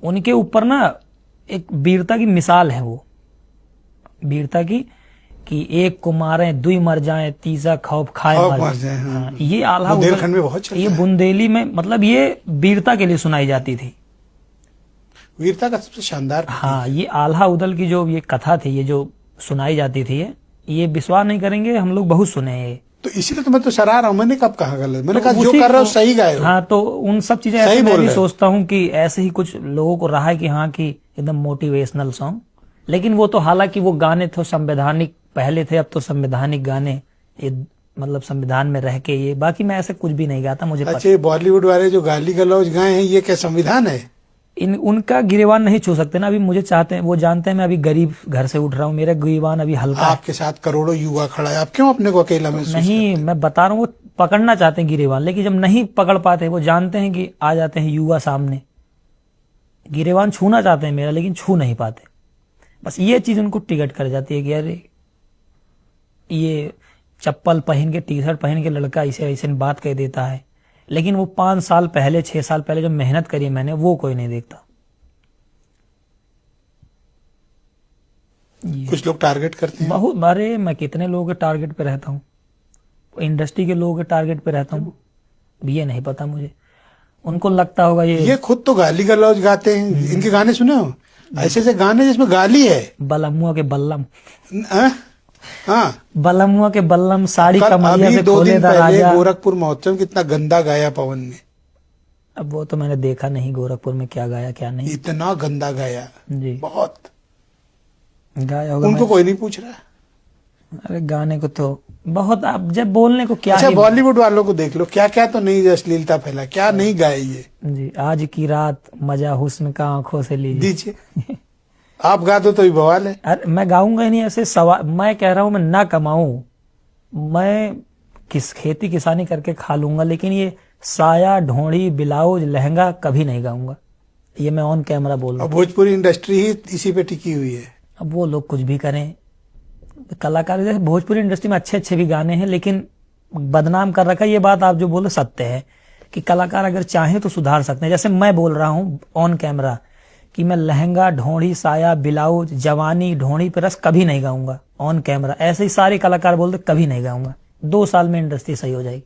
उनके ऊपर ना एक वीरता की मिसाल है। वो वीरता की कि एक को मारे दुई मर जाए, तीसरा खौफ खाए मर जाए। हाँ, ये आल्हा बुंदेलखंड में बहुत चलता ये है। बुंदेली में, मतलब ये वीरता के लिए सुनाई जाती थी। वीरता का सबसे शानदार। हाँ, ये आल्हा उदल की जो ये कथा थी, ये जो सुनाई जाती थी, ये विश्वास नहीं करेंगे, हम लोग बहुत सुने हैं ये। तो इसीलिए तो मैं तो सराह रहा हूँ। मैंने कब कहा गलत? मैंने तो कहा जो उसी कर रहे हो को- सही गाए हो। हाँ, तो उन सब चीजें सही ऐसे मैं बोल भी रहे हो। सोचता हूँ कि ऐसे ही कुछ लोगों को रहा है कि हाँ, कि एकदम मोटिवेशनल सॉन्ग। लेकिन वो तो हालांकि वो गाने तो संवैधानिक पहले थे, अब तो संवैधानिक गाने ये मतलब संविधान में रह के ये। बाकी मैं ऐसे कुछ भी नहीं गाता, मुझे पता। अच्छा, ये बॉलीवुड वाले जो गाली गलौज गाए हैं, ये क्या संविधान है? उनका गिरेवान नहीं छू सकते ना। अभी मुझे चाहते हैं, वो जानते हैं मैं अभी गरीब घर से उठ रहा हूँ, मेरा गिरेवान अभी हल्का है। आपके साथ करोड़ों युवा खड़ा है, आप क्यों अपने को अकेला महसूस नहीं, मैं बता रहा हूँ, वो पकड़ना चाहते हैं गिरेबान, लेकिन जब नहीं पकड़ पाते, वो जानते हैं कि आ जाते हैं युवा सामने, गिरेबान छूना चाहते हैं मेरा लेकिन छू नहीं पाते। बस ये चीज उनको टिकट कर जाती है कि अरे ये चप्पल पहन के, टी शर्ट पहन के लड़का इसे ऐसे बात कह देता है, लेकिन वो 5 साल पहले 6 साल पहले जो मेहनत करी मैंने, वो कोई नहीं देखता। कुछ लोग टारगेट करते हैं। बहुत, अरे मैं कितने लोगों के टारगेट पे रहता हूँ, इंडस्ट्री के लोगों के टारगेट पे रहता हूँ, ये नहीं पता मुझे। उनको लगता होगा ये खुद तो गाली गलौज गाते हैं। इनके गाने सुने हो? ऐसे ऐसे गाने जिसमें गाली है। बलमुआ के बल्लम, हाँ, बलमुआ के बल्लम, साड़ी कल कमरिया अभी से 2 खोले दिन पहले दरवाजा। गोरखपुर महोत्सव कितना गंदा गाया पवन ने। अब वो तो मैंने देखा नहीं गोरखपुर में क्या गाया क्या नहीं। इतना गंदा गाया, जी बहुत। गाया होगा। उनको कोई नहीं पूछ रहा। अरे गाने को तो बहुत, अब जब बोलने को क्या अच्छा, ही। बॉलीवुड वालों को देख लो, क्या क्या तो नहीं अश्लीलता फैला, क्या नहीं गाए ये। जी, आज की रात मजा हुस्न का आंखों से लीजिए। दीजिए, आप गा दो तो भी बवाल है। अरे मैं गाऊंगा ही नहीं ऐसे सवाल। मैं कह रहा हूं मैं ना कमाऊं, मैं किस खेती किसानी करके खा लूंगा, लेकिन ये साया ढोड़ी ब्लाउज लहंगा कभी नहीं गाऊंगा। ये मैं ऑन कैमरा बोल रहा हूँ। और भोजपुरी इंडस्ट्री ही इसी पे टिकी हुई है। अब वो लोग कुछ भी करें, कलाकार जैसे भोजपुरी इंडस्ट्री में अच्छे अच्छे भी गाने हैं, लेकिन बदनाम कर रखा है। ये बात आप जो बोले सत्य है कि कलाकार अगर चाहें तो सुधार सकते हैं। जैसे मैं बोल रहा हूं ऑन कैमरा कि मैं लहंगा ढोड़ी साया ब्लाउज जवानी ढोड़ी पे रस कभी नहीं गाऊंगा ऑन कैमरा। ऐसे ही सारे कलाकार बोलते कभी नहीं गाऊंगा। 2 साल में इंडस्ट्री सही हो जाएगी।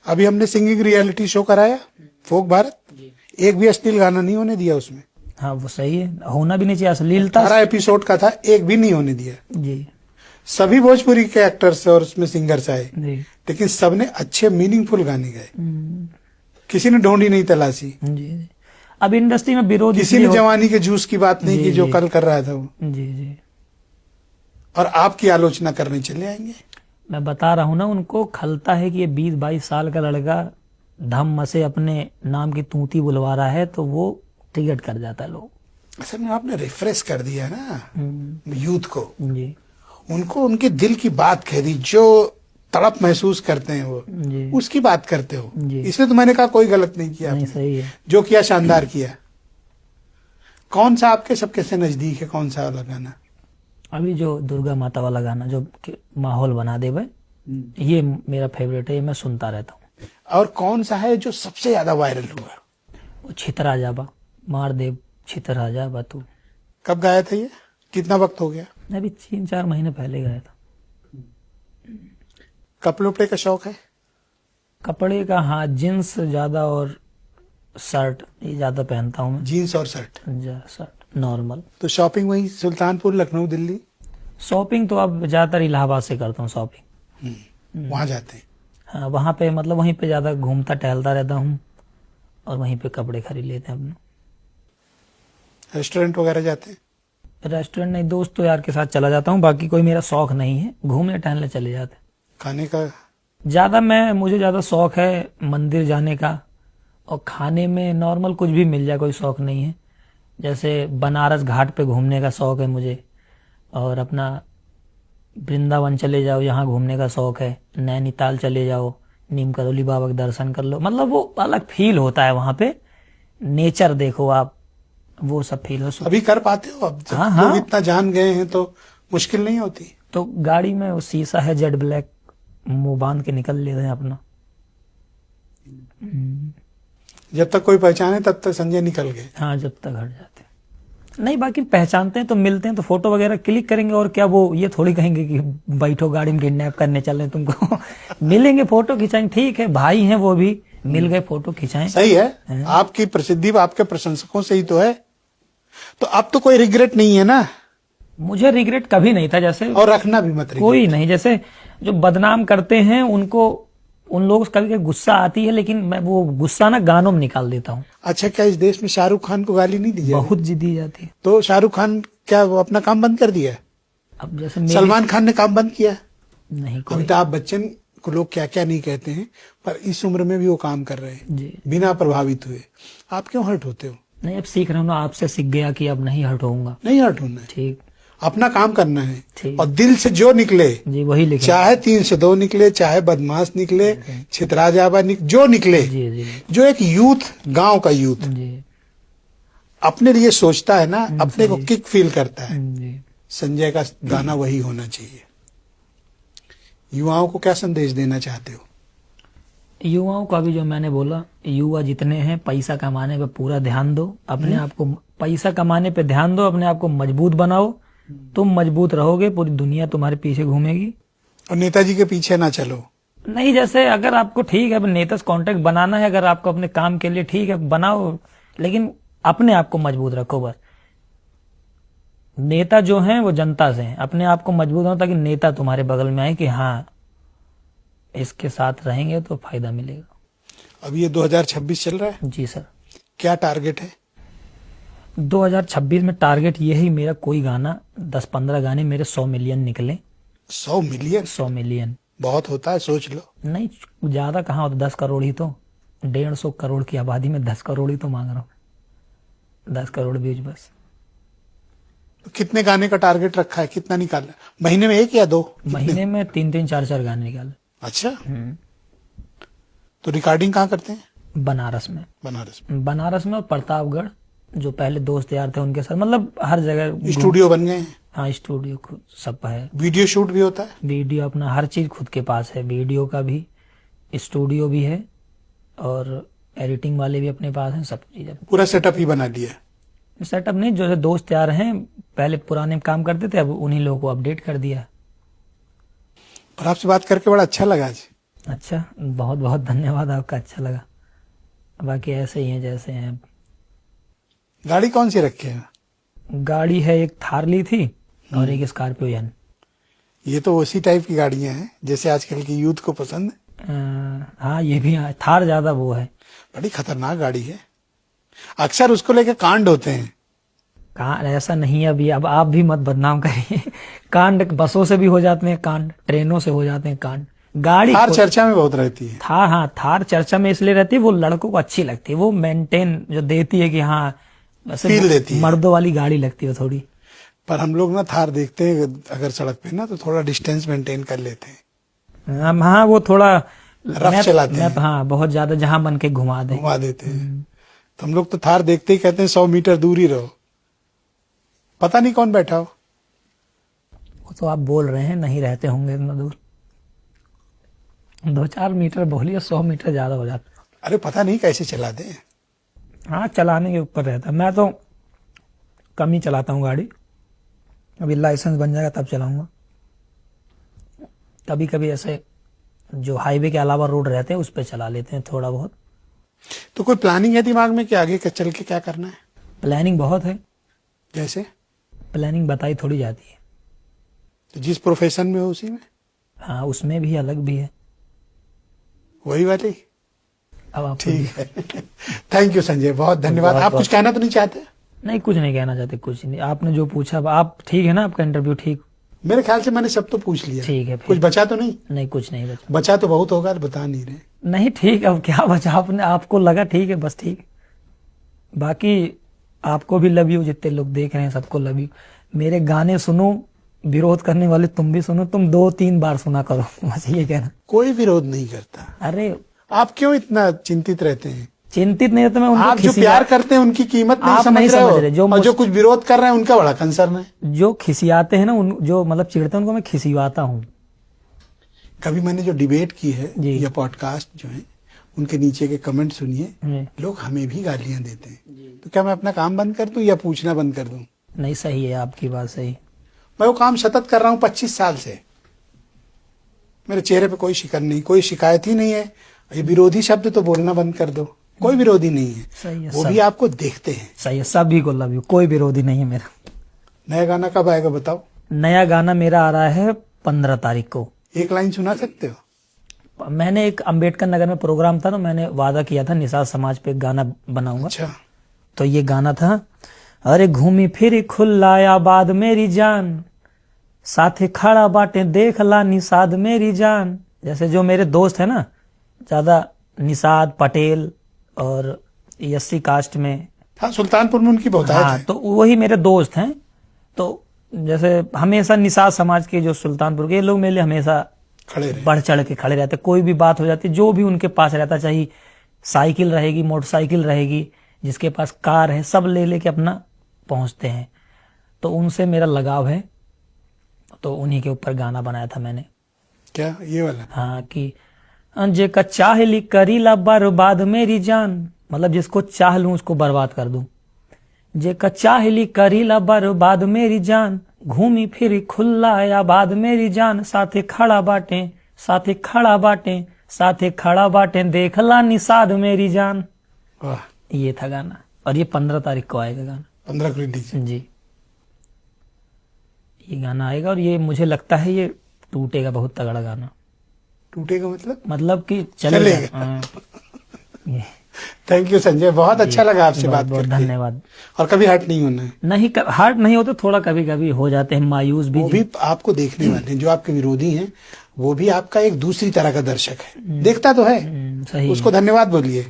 अभी हमने सिंगिंग रियलिटी शो कराया फोक भारत, एक भी अश्लील गाना नहीं होने दिया उसमें। हाँ वो सही है, होना भी नहीं चाहिए अश्लीलता। 18 एपिसोड का था, एक भी नहीं होने दिया। जी सभी भोजपुरी के एक्टर्स और उसमें सिंगर्स आए, जी लेकिन सबने अच्छे मीनिंगफुल गाने गाए। किसी ने ढोंडी नहीं तलाशी, जी। अब इंडस्ट्री में विरोध किसी ने जवानी के जूस की बात नहीं की जो कल कर रहा था वो। जी जी, और आपकी आलोचना करने चले आएंगे। मैं बता रहा हूं ना, उनको खलता है कि ये 20-22 साल का लड़का धम मसे अपने नाम की तूती बुलवा रहा है, तो वो टिकट कर जाता है लोग। असल में आपने रिफ्रेश कर दिया ना यूथ को, जी उनको उनके दिल की बात कह दी, जो तड़प महसूस करते हैं वो, जी उसकी बात करते हो। जी। इसलिए तो मैंने कहा कोई गलत नहीं किया नहीं, आपने। सही है। जो किया शानदार किया। कौन सा आपके सबके से नजदीक है, कौन सा वाला गाना? अभी जो दुर्गा माता वाला गाना जो माहौल बना दे भाई, ये मेरा फेवरेट है, ये मैं सुनता रहता हूँ। और कौन सा है जो सबसे ज्यादा वायरल हुआ? वो छितरा जाबा, मार दे छितरा जाबा तू। कब गाया था ये, कितना वक्त हो गया? अभी 3-4 महीने पहले गया था। कपड़े उपड़े का शौक है? कपड़े का हाँ, जींस ज्यादा और शर्ट ये ज्यादा पहनता हूँ मैं। जीन्स और शर्ट? Shirt normal. तो शॉपिंग वही सुल्तानपुर, लखनऊ, दिल्ली? शॉपिंग तो अब ज्यादातर इलाहाबाद से करता हूँ शॉपिंग। वहां जाते हैं? हाँ वहाँ पे मतलब वहीं पे ज्यादा घूमता टहलता रहता हूँ और वहीं पे कपड़े खरीद लेते हैं अपने। रेस्टोरेंट वगैरह जाते हैं? रेस्टोरेंट नहीं, दोस्त तो यार के साथ चला जाता हूँ, बाकी कोई मेरा शौक नहीं है, घूमने टहलने चले जाते हैं। खाने का? मुझे ज्यादा शौक है मंदिर जाने का, और खाने में नॉर्मल कुछ भी मिल जाए कोई शौक नहीं है। जैसे बनारस घाट पे घूमने का शौक है मुझे, और अपना वृंदावन चले जाओ, यहाँ घूमने का शौक है। नैनीताल चले जाओ, नीम करोली बाबा के दर्शन कर लो, मतलब वो अलग फील होता है वहां पे, नेचर देखो आप, वो सब फील हो। अभी कर पाते हो अब? जब हाँ। लोग इतना जान गए हैं तो मुश्किल नहीं होती? तो गाड़ी में वो शीशा है जेड ब्लैक, मुंह बांध के निकल लेते हैं अपना। जब तक कोई पहचाने तब तक संजय निकल गए। हाँ, जब तक हट जाते नहीं, बाकी पहचानते हैं तो मिलते हैं तो फोटो वगैरह क्लिक करेंगे, और क्या वो ये थोड़ी कहेंगे कि बैठो गाड़ी में किडनैप करने चले तुमको। मिलेंगे फोटो खिंचाएंगे, ठीक है भाई हैं वो भी, मिल गए फोटो खिंचाएं। सही है, आपकी प्रसिद्धि आपके प्रशंसकों से ही तो है, तो अब तो कोई रिग्रेट नहीं है ना? मुझे रिग्रेट कभी नहीं था, जैसे और रखना भी मत रिग्रेट। कोई नहीं, जैसे जो बदनाम करते हैं उनको, उन लोगों से कभी गुस्सा आती है, लेकिन मैं वो गुस्सा ना गानों में निकाल देता हूँ। अच्छा, क्या इस देश में शाहरुख खान को गाली नहीं दी जाती? बहुत जिद्दी जाती है। तो शाहरुख खान क्या वो अपना काम बंद कर दिया? अब जैसे सलमान खान ने काम बंद किया? नहीं कोई। अमिताभ बच्चन को लोग क्या क्या नहीं कहते हैं, पर इस उम्र में भी वो काम कर रहे हैं जी, बिना प्रभावित हुए। आप क्यों हर्ट होते हो? नहीं अब सीख रहा हूँ ना, आपसे सीख गया कि अब नहीं हर्ट होऊंगा। नहीं हर्ट होना है। ठीक। अपना काम करना है ठीक। और दिल से जो निकले, जी वही लिखे। चाहे 3 से 2 निकले, चाहे बदमाश निकले, छितराजाबा जो निकले, जी जी जो एक यूथ, गांव का यूथ जी अपने लिए सोचता है ना, अपने को किक फील करता है, जी। संजय का गाना वही होना चाहिए। युवाओं को क्या संदेश देना चाहते हो? युवाओं का भी जो मैंने बोला, युवा जितने हैं पैसा कमाने पे पूरा ध्यान दो, अपने आप को पैसा कमाने पे ध्यान दो, अपने आप को मजबूत बनाओ, तुम मजबूत रहोगे पूरी दुनिया तुम्हारे पीछे घूमेगी। और नेताजी के पीछे ना चलो। नहीं, जैसे अगर आपको ठीक है नेता से कांटेक्ट बनाना है, अगर आपको अपने काम के लिए ठीक है बनाओ, लेकिन अपने आप को मजबूत रखो बस। नेता जो हैं वो जनता से हैं, अपने आप को मजबूत हो ताकि नेता तुम्हारे बगल में आए कि हाँ इसके साथ रहेंगे तो फायदा मिलेगा। अब ये 2026 चल रहा है, जी सर। क्या टारगेट है? 2026 में टारगेट ये ही मेरा, कोई गाना 10-15 गाने मेरे 100 मिलियन निकले। 100 मिलियन 100 मिलियन बहुत होता है, सोच लो। नहीं, ज्यादा कहाँ होता, 10 करोड़ ही तो, 150 करोड़ की आबादी में 10 करोड़ ही तो मांग रहा हूँ, 10 करोड़ व्यूज बस। तो कितने गाने का टारगेट रखा है, कितना निकालना? महीने में 1 या 2? महीने में 3-3, 4-4 गाने निकाले। अच्छा, तो रिकॉर्डिंग कहाँ करते हैं? बनारस में। बनारस में। और प्रतापगढ़, जो पहले दोस्त यार थे उनके साथ, मतलब हर जगह स्टूडियो बन गए हैं? हाँ, स्टूडियो खुद सब है। वीडियो शूट भी होता है? वीडियो अपना हर चीज खुद के पास है, वीडियो का भी, स्टूडियो भी है और एडिटिंग वाले भी अपने पास हैं, सब चीज। पूरा सेटअप ही बना दिया? सेटअप नहीं, जो है दोस्त यार हैं, पहले पुराने काम करते थे, अब उन्हीं लोगों को अपडेट कर दिया। पर आपसे बात करके बड़ा अच्छा लगा आज। अच्छा, बहुत बहुत धन्यवाद आपका, अच्छा लगा। बाकी ऐसे ही हैं जैसे हैं। गाड़ी कौन सी रखे हैं? गाड़ी है, एक थार ली थी और एक स्कॉर्पियो एन। ये तो उसी टाइप की गाड़ियां हैं जैसे आजकल की यूथ को पसंद है। हाँ, ये भी है, थार ज्यादा वो है। बड़ी खतरनाक गाड़ी है, अक्सर उसको लेकर कांड होते हैं। कांड ऐसा नहीं है अभी, अब आप भी मत बदनाम करिए। कांड बसों से भी हो जाते हैं कांड, ट्रेनों से हो जाते हैं कांड। गाड़ी थार चर्चा में बहुत रहती है। थार, हाँ थार चर्चा में इसलिए रहती है, वो लड़कों को अच्छी लगती है, वो मेंटेन जो देती है कि हाँ फील देती है, मर्दों वाली गाड़ी लगती है थोड़ी। पर हम लोग ना थार देखते हैं अगर सड़क पे ना, तो थोड़ा डिस्टेंस मेंटेन कर लेते हैं। हाँ, वो थोड़ा रफ चलाते हैं। हाँ, बहुत ज्यादा, जहां बन के घुमा देते हैं। तो हम लोग तो थार देखते ही कहते हैं 100 मीटर दूर ही रहो, पता नहीं कौन बैठा हो। वो तो आप बोल रहे हैं, नहीं रहते होंगे इतना दूर, 2-4 मीटर बोलिए, 100 मीटर ज्यादा हो जाता। अरे पता नहीं कैसे चला दे। हाँ, चलाने के ऊपर रहता है, मैं तो कम ही चलाता हूँ गाड़ी, अभी लाइसेंस बन जाएगा तब चलाऊंगा। कभी कभी ऐसे जो हाईवे के अलावा रोड रहते हैं उस पर चला लेते हैं थोड़ा बहुत। तो कोई प्लानिंग है दिमाग में कि आगे चल के क्या करना है? प्लानिंग बहुत है। जैसे? प्लानिंग बताई थोड़ी जाती है। तो जिस प्रोफेशन में हो उसी में? हाँ, उसमें भी अलग भी है, वही वाली। अब आप ठीक है। थैंक यू संजय, बहुत धन्यवाद। आप कुछ कहना तो नहीं चाहते? नहीं, कुछ नहीं कहना चाहते, कुछ नहीं। आपने जो पूछा, आप ठीक है ना, आपका इंटरव्यू ठीक? मेरे ख्याल से मैंने सब तो पूछ लिया। ठीक है, कुछ बचा तो नहीं? नहीं, कुछ नहीं बचा। बचा तो बहुत होगा, बता नहीं रहे। नहीं, ठीक, अब क्या बचा, आपने, आपको लगा ठीक है, बस ठीक। बाकी आपको भी लव यू, जितने लोग देख रहे हैं सबको लव यू। मेरे गाने सुनो, विरोध करने वाले तुम भी सुनो, तुम 2-3 बार सुना करो, बस ये कहना। कोई विरोध नहीं करता। अरे आप क्यों इतना चिंतित रहते हैं? चिंतित नहीं होता मैं, आप जो प्यार करते हैं उनकी कीमत नहीं समझ रहे हो, और जो कुछ विरोध कर रहे हैं उनका बड़ा कंसर्न है। जो खिसियाते हैं ना, जो मतलब चिढ़ते हैं, उनको मैं खिसियाता हूँ। कभी मैंने जो डिबेट की है या पॉडकास्ट जो है, उनके नीचे के कमेंट सुनिए, लोग हमें भी गालियां देते हैं। तो क्या मैं अपना काम बंद कर दूं या पूछना बंद कर दूं? नहीं, सही है आपकी बात, सही। मैं वो काम सतत कर रहा हूं 25 साल से, मेरे चेहरे पे कोई शिकन नहीं, कोई शिकायत ही नहीं है। ये विरोधी शब्द तो बोलना बंद कर दो, कोई विरोधी नहीं है, सही है, वो भी आपको देखते हैं। सही है, सभी को लव यू, कोई विरोधी नहीं है मेरा। नया गाना कब आएगा बताओ? नया गाना मेरा आ रहा है 15 तारीख को। एक लाइन सुना सकते हो? मैंने एक अंबेडकर नगर में प्रोग्राम था ना, मैंने वादा किया था निषाद समाज पे गाना बनाऊंगा। अच्छा। तो ये गाना था, अरे घूमी फिरी खुला आबाद मेरी जान, साथे खड़ा बाटे देख ला निषाद मेरी जान। जैसे जो मेरे दोस्त है ना, ज्यादा निषाद पटेल और एससी कास्ट में, हाँ, सुल्तानपुर में उनकी बहुत हाँ, तो वही मेरे दोस्त हैं। तो जैसे हमेशा निषाद समाज के जो सुल्तानपुर के लोग मेरे लिए हमेशा खड़े रहे। बढ़ चढ़ के खड़े रहते। कोई भी बात हो जाती, जो भी उनके पास रहता, चाहे साइकिल रहेगी, मोटरसाइकिल रहेगी, जिसके पास कार है, सब ले लेके अपना पहुंचते हैं। तो उनसे मेरा लगाव है, तो उन्हीं के ऊपर गाना बनाया था मैंने। क्या ये वाला? हाँ, कि जे का चाहली करीला बर्बाद मेरी जान, मतलब जिसको चाह लूं उसको बर्बाद कर दूं। जे का चाहली करीला बर्बाद मेरी जान, घूमी फिरी खुल्ला आबाद मेरी जान, साथे खड़ा बाटे, साथे खड़ा बाटे, साथे खड़ा बाटे, देखला निषाद मेरी जान। वाह, ये था गाना, और ये 15 तारीख को आएगा गाना। 15 को रिलीज। जी, ये गाना आएगा, और ये मुझे लगता है ये टूटेगा, बहुत तगड़ा गाना। टूटेगा मतलब कि चलेगा। हाँ, ये थैंक यू संजय, बहुत अच्छा लगा आपसे बात बहुत करके। धन्यवाद। और कभी हर्ट नहीं होना है। नहीं, हार्ट नहीं होते, थोड़ा कभी कभी हो जाते हैं मायूस भी। वो भी आपको देखने वाले हैं, जो आपके विरोधी हैं, वो भी आपका एक दूसरी तरह का दर्शक है, देखता तो है। सही, उसको धन्यवाद बोलिए।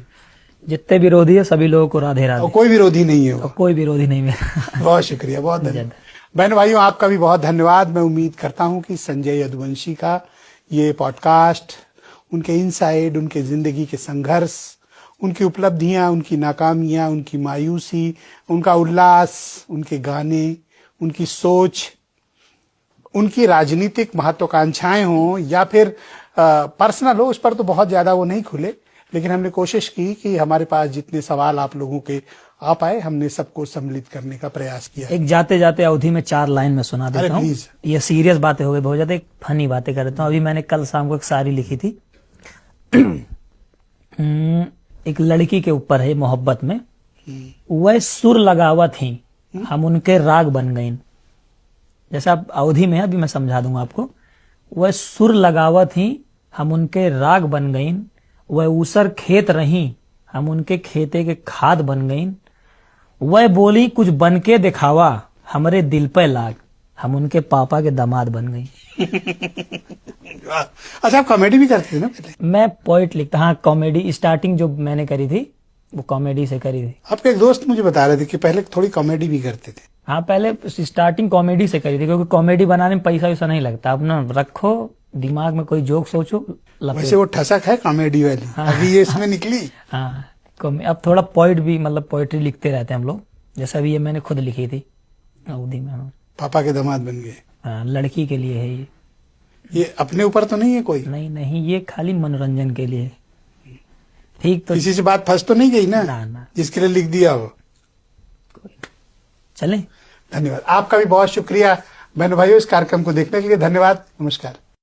जितने विरोधी है सभी लोगों को राधे और राधे। कोई विरोधी नहीं है वो। और कोई विरोधी नहीं मेरा। बहुत शुक्रिया, बहुत धन्यवाद। बहन भाइयों, आपका भी बहुत धन्यवाद। मैं उम्मीद करता हूं कि संजय यदुवंशी का ये पॉडकास्ट उनके इनसाइड, उनके जिंदगी के संघर्ष, उनकी उपलब्धियां, उनकी नाकामियां, उनकी मायूसी, उनका उल्लास, उनके गाने, उनकी सोच, उनकी राजनीतिक महत्वाकांक्षाएं हों या फिर पर्सनल हो, उस पर तो बहुत ज्यादा वो नहीं खुले, लेकिन हमने कोशिश की कि हमारे पास जितने सवाल आप लोगों के आ पाए, हमने सबको सम्मिलित करने का प्रयास किया। एक जाते जाते अवधि में 4 लाइन में सुना अरे देता हूँ। प्लीज। ये सीरियस बातें हो गई बहुत ज्यादा, एक फनी बातें कर देता हूँ। अभी मैंने कल शाम को एक शायरी लिखी थी। एक लड़की के ऊपर है, मोहब्बत में। वह सुर लगावत ही हम उनके राग बन गईन। जैसा आप अवधि में है, अभी मैं समझा दूंगा आपको। वह सुर लगावत ही हम उनके राग बन गईन, वह ऊसर खेत रही हम उनके खेते के खाद बन गईन, वह बोली कुछ बन के दिखावा हमरे दिल पे लाग, हम उनके पापा के दामाद बन गई। अच्छा, आप कॉमेडी भी करते थे ना पहले? मैं पोइट लिखता, हाँ कॉमेडी स्टार्टिंग जो मैंने करी थी वो कॉमेडी से करी थी। आपके एक दोस्त मुझे बता रहे थे कि पहले थोड़ी कॉमेडी भी करते थे। हाँ, पहले स्टार्टिंग कॉमेडी से करी थी, क्योंकि कॉमेडी बनाने में पैसा वैसा नहीं लगता। अपना रखो दिमाग में, कोई जोक सोचो, वैसे वो ठसक है कॉमेडी वाली। हाँ। अभी ये इसमें निकली। हाँ, अब थोड़ा पोइट भी, मतलब पोइट्री लिखते रहते हैं हम लोग। जैसा भी ये मैंने खुद लिखी थी अवधि में। हाँ, पापा के दामाद बन गए। हाँ, लड़की के लिए है ये। ये अपने ऊपर तो नहीं है कोई? नहीं, ये खाली मनोरंजन के लिए। ठीक, तो किसी से बात फंस तो नहीं गई ना? ना। जिसके लिए लिख दिया हो। चले। धन्यवाद। आपका भी बहुत शुक्रिया। बहनों भाइयों, इस कार्यक्रम को देखने के लिए धन्यवाद। नमस्कार।